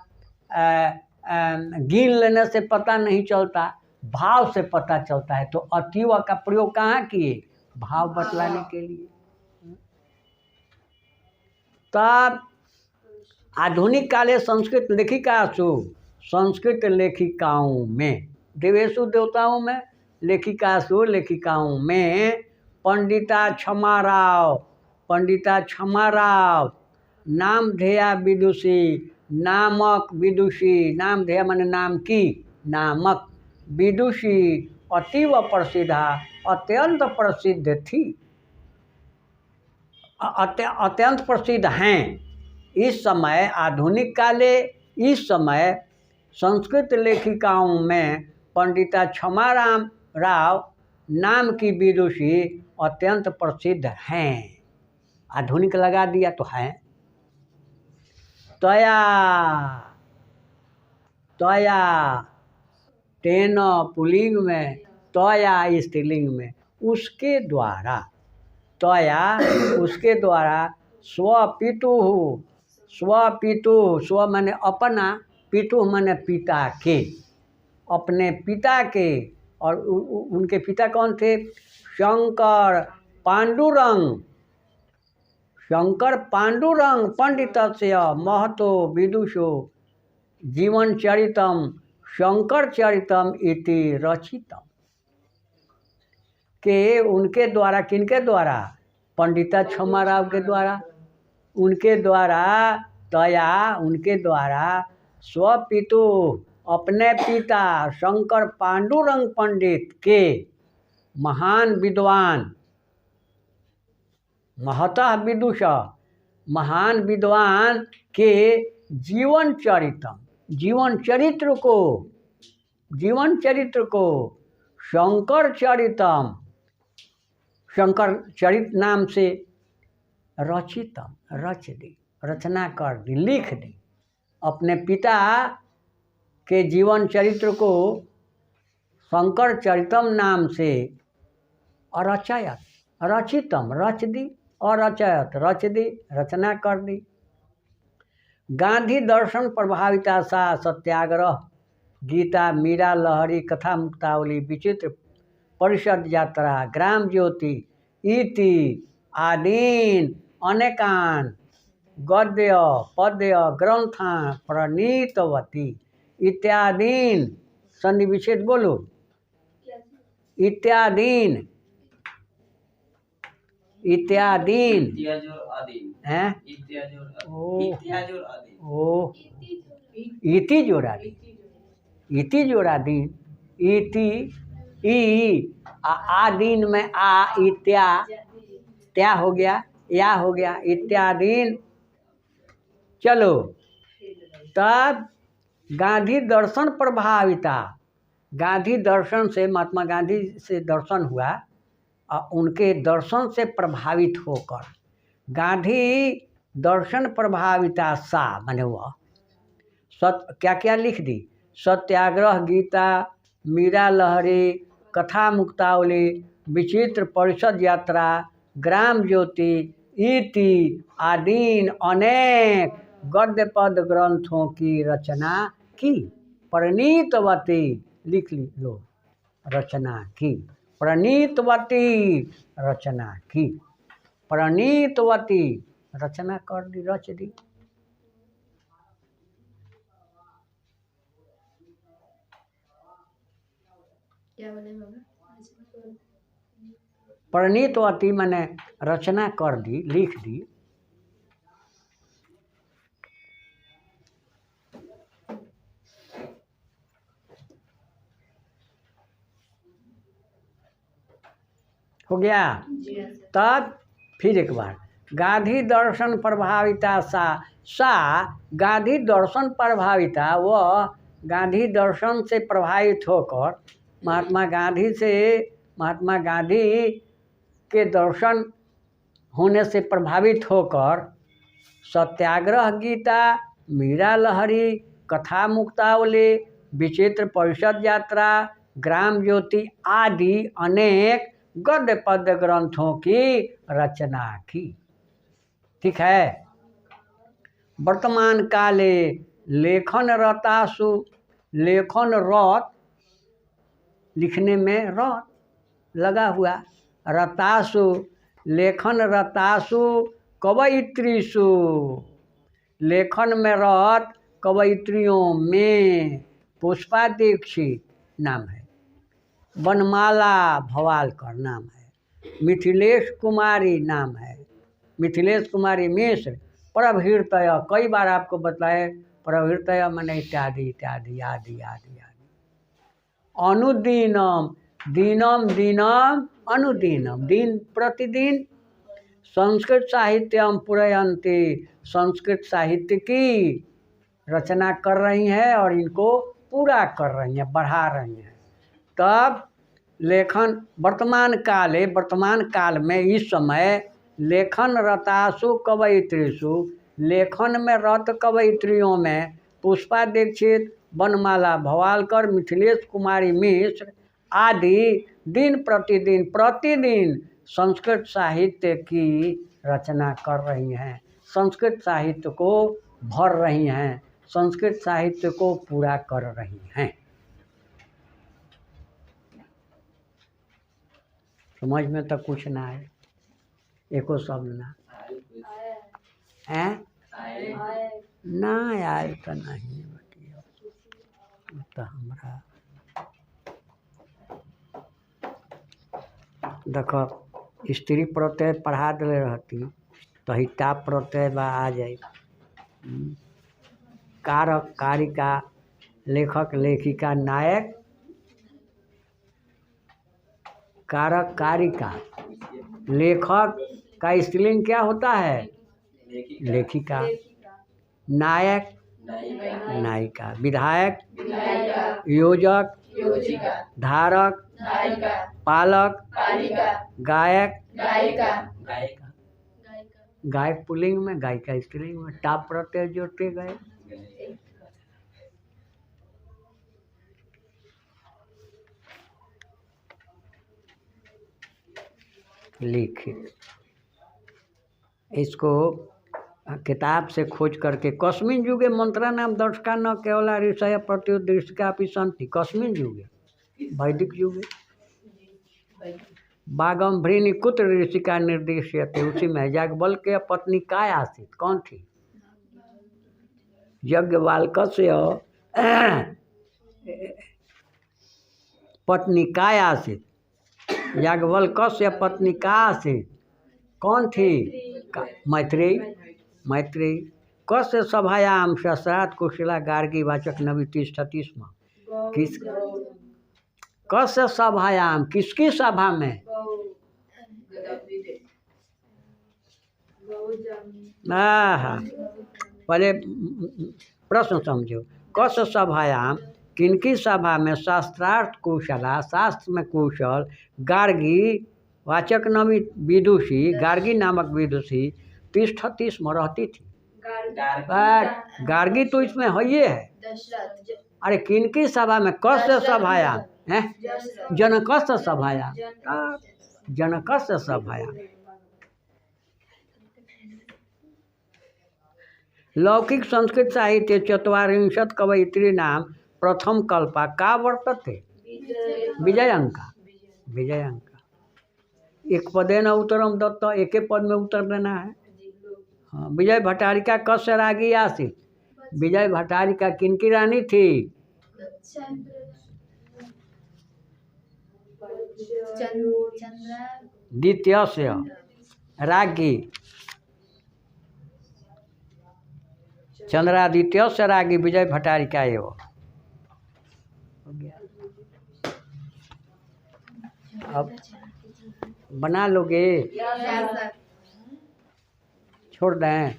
गिन लेने से पता नहीं चलता, भाव से पता चलता है। तो अतीव का प्रयोग कहाँ किए? भाव बतलाने के लिए। तब आधुनिक काले संस्कृत लेखिकासु, संस्कृत लेखिकाओं में, देवेशु देवताओं में, लेखिकासु लेखिकाओं में पंडिता क्षमाराव, पंडिता क्षमाराव नामधेया विदुषी, नामक विदुषी, नामधेया माने नाम की, नामक विदुषी अतीव प्रसिद्धा, अत्यंत प्रसिद्ध थी, अत्यंत प्रसिद्ध हैं। इस समय आधुनिक काले, इस समय संस्कृत लेखिकाओं में पंडिता क्षमाराम राव नाम की विदुषी अत्यंत प्रसिद्ध हैं। आधुनिक लगा दिया तो है। तया तया तेन पुल्लिंग में, तया स्त्रीलिंग में, उसके द्वारा, तया उसके द्वारा, स्वपितु, स्वपितु, स्व माने अपना, पितु माने पिता के, अपने पिता के। और उनके पिता कौन थे? शंकर पांडुरंग, शंकर पांडुरंग पंडितस्य महतो विदुषो जीवन चरितम शंकर चरितम इति रचितम, के उनके द्वारा, किनके द्वारा? पंडिता क्षमाराव के द्वारा, उनके द्वारा, तया उनके द्वारा स्वपितु अपने पिता शंकर पांडुरंग पंडित के महान विद्वान महतः विदुष महान विद्वान के जीवन चरित्र को शंकर चरित नाम से रचना कर दी, लिख दी। अपने पिता के जीवन चरित्र को शंकर चरितम नाम से रचितम रच दी और रच दी, रचना कर दी। गांधी दर्शन प्रभाविता सा सत्याग्रह गीता मीरा लहरी कथा मुक्तावली विचित्र परिषद यात्रा ग्राम ज्योति इति आदीन अनेकान गद्य पद्य ग्रंथा प्रणीतवती इत्यादीन संधि विच्छेद बोलो इत्यादीन हैं इति जोड़ादीन इति ई आदीन में आ इत्या त्या हो गया या हो गया इत्यादीन। चलो तब गांधी दर्शन प्रभाविता, गांधी दर्शन से महात्मा गांधी से दर्शन हुआ और उनके दर्शन से प्रभावित होकर गांधी दर्शन प्रभाविता सा माने हुआ क्या क्या लिख दी, सत्याग्रह गीता मीरा लहरी कथा मुक्तावली विचित्र परिषद यात्रा ग्राम ज्योति इति आदीन अनेक गद्य पद ग्रंथों की रचना की। प्रणीतवती लिख लो, रचना की, प्रणीतवती रचना की, प्रणीतवती रचना कर दी, रच दी। क्या बोले बाबा? प्रणीतवती मैंने रचना कर दी, लिख दी। हो गया। तब फिर एक बार गांधी दर्शन प्रभाविता सा गांधी दर्शन प्रभाविता, वह गांधी दर्शन से प्रभावित होकर महात्मा गांधी के दर्शन होने से प्रभावित होकर सत्याग्रह गीता मीरा लहरी कथा मुक्तावली विचित्र परिषद यात्रा ग्राम ज्योति आदि अनेक गद्य पद्य ग्रंथों की रचना की। ठीक है। वर्तमान काले लेखन रतासु, लेखन रत लिखने में रत लगा हुआ, रतासु लेखन रतासु कवयित्रीसु, लेखन में रत कवयित्रियों में पुष्पा दीक्षित नाम है, बनमाला भवालकर नाम है, मिथिलेश कुमारी नाम है, मिथिलेश कुमारी मिश्र, प्रभृतय कई बार आपको बताए, प्रभृतय माने इत्यादि इत्यादि आदि आदि आदि। अनुदीनम दीनम दीनम अनुदीनम दिन प्रतिदिन संस्कृत साहित्यम पुरयन्ति, संस्कृत साहित्य की रचना कर रही हैं और इनको पूरा कर रही हैं, बढ़ा रही हैं। तब लेखन वर्तमान काल में इस समय लेखन रतासु कवयित्रीसु, लेखन में रत कवयित्रियों में पुष्पा दीक्षित, बनमाला भवालकर, मिथिलेश कुमारी मिश्र आदि दिन प्रतिदिन संस्कृत साहित्य की रचना कर रही हैं, संस्कृत साहित्य को भर रही हैं, संस्कृत साहित्य को पूरा कर रही हैं। समझ में तो कुछ ना है, एको शब्द ना है ना आए तो नहीं तो हमरा देखो स्त्री प्रत्यय पढ़ा दिले रहती तो ही टाप प्रत्यय बा आ जाए। कारक कारिका, लेखक लेखिका, नायक, कारक कारिका, लेखक का स्त्रीलिंग क्या होता है? लेखिका। नायक नायिका, विधायक योजक, धारक पालक, गायक गायिका, गायक पुल्लिंग में, गायिका स्त्रीलिंग में, टाप प्रत्यय जोड़ते गए। लिखित, इसको किताब से खोज करके कस्मिन् युगे मंत्रा नाम दर्शका न केवला ऋषय प्रत्युदृष्टिका अपि सन्ति। कस्मिन् युगे? वैदिक युगे। बागम भ्रीनि कुत्र ऋषिका निर्देश्यते, उसी में याज्ञवल्क्य पत्नी काय आसीत? कौन थी? याज्ञवल्क्य पत्नी काय आसीत? याज्ञवल्क्य पत्नी का आसीत? कौन थी? मैत्रेयी। मैत्रेयी। कस्य सभायाम शस्त्रार्थ कुशला गार्गी वाचक नवि तिष्ठति स्म। किस कस्य सभायाम, किसकी सभा में? पहले प्रश्न समझो। कस्य सभायाम, किनकी सभा में शास्त्रार्थ कुशला, शास्त्र में कुशल, गार्गी वाचक नवी विदुषी, गार्गी नामक विदुषी, तिष्ठति स्म रहती थी। गार्गी तो इसमें है ये है। अरे किनकी सभा में? कस्य सभायाम है? जनकस्य सभायाम। जनकस्य सभायाम। लौकिक संस्कृत साहित्य चत्वारिंशत् कवयित्रीणां प्रथम कल्पा का वर्तते? विजयंका। विजयंका। एक पदेन उत्तरम दत्त, एक पद में उत्तर देना है। हाँ, विजय भट्टारिका कस्य रागी आसीत? विजय भट्टारिका किनकी रानी थी? द्वितीयस्य रागी, चंद्रादित्यस्य रागी विजय भट्टारिका एवं। अब बना लोगे? छोड़ दें?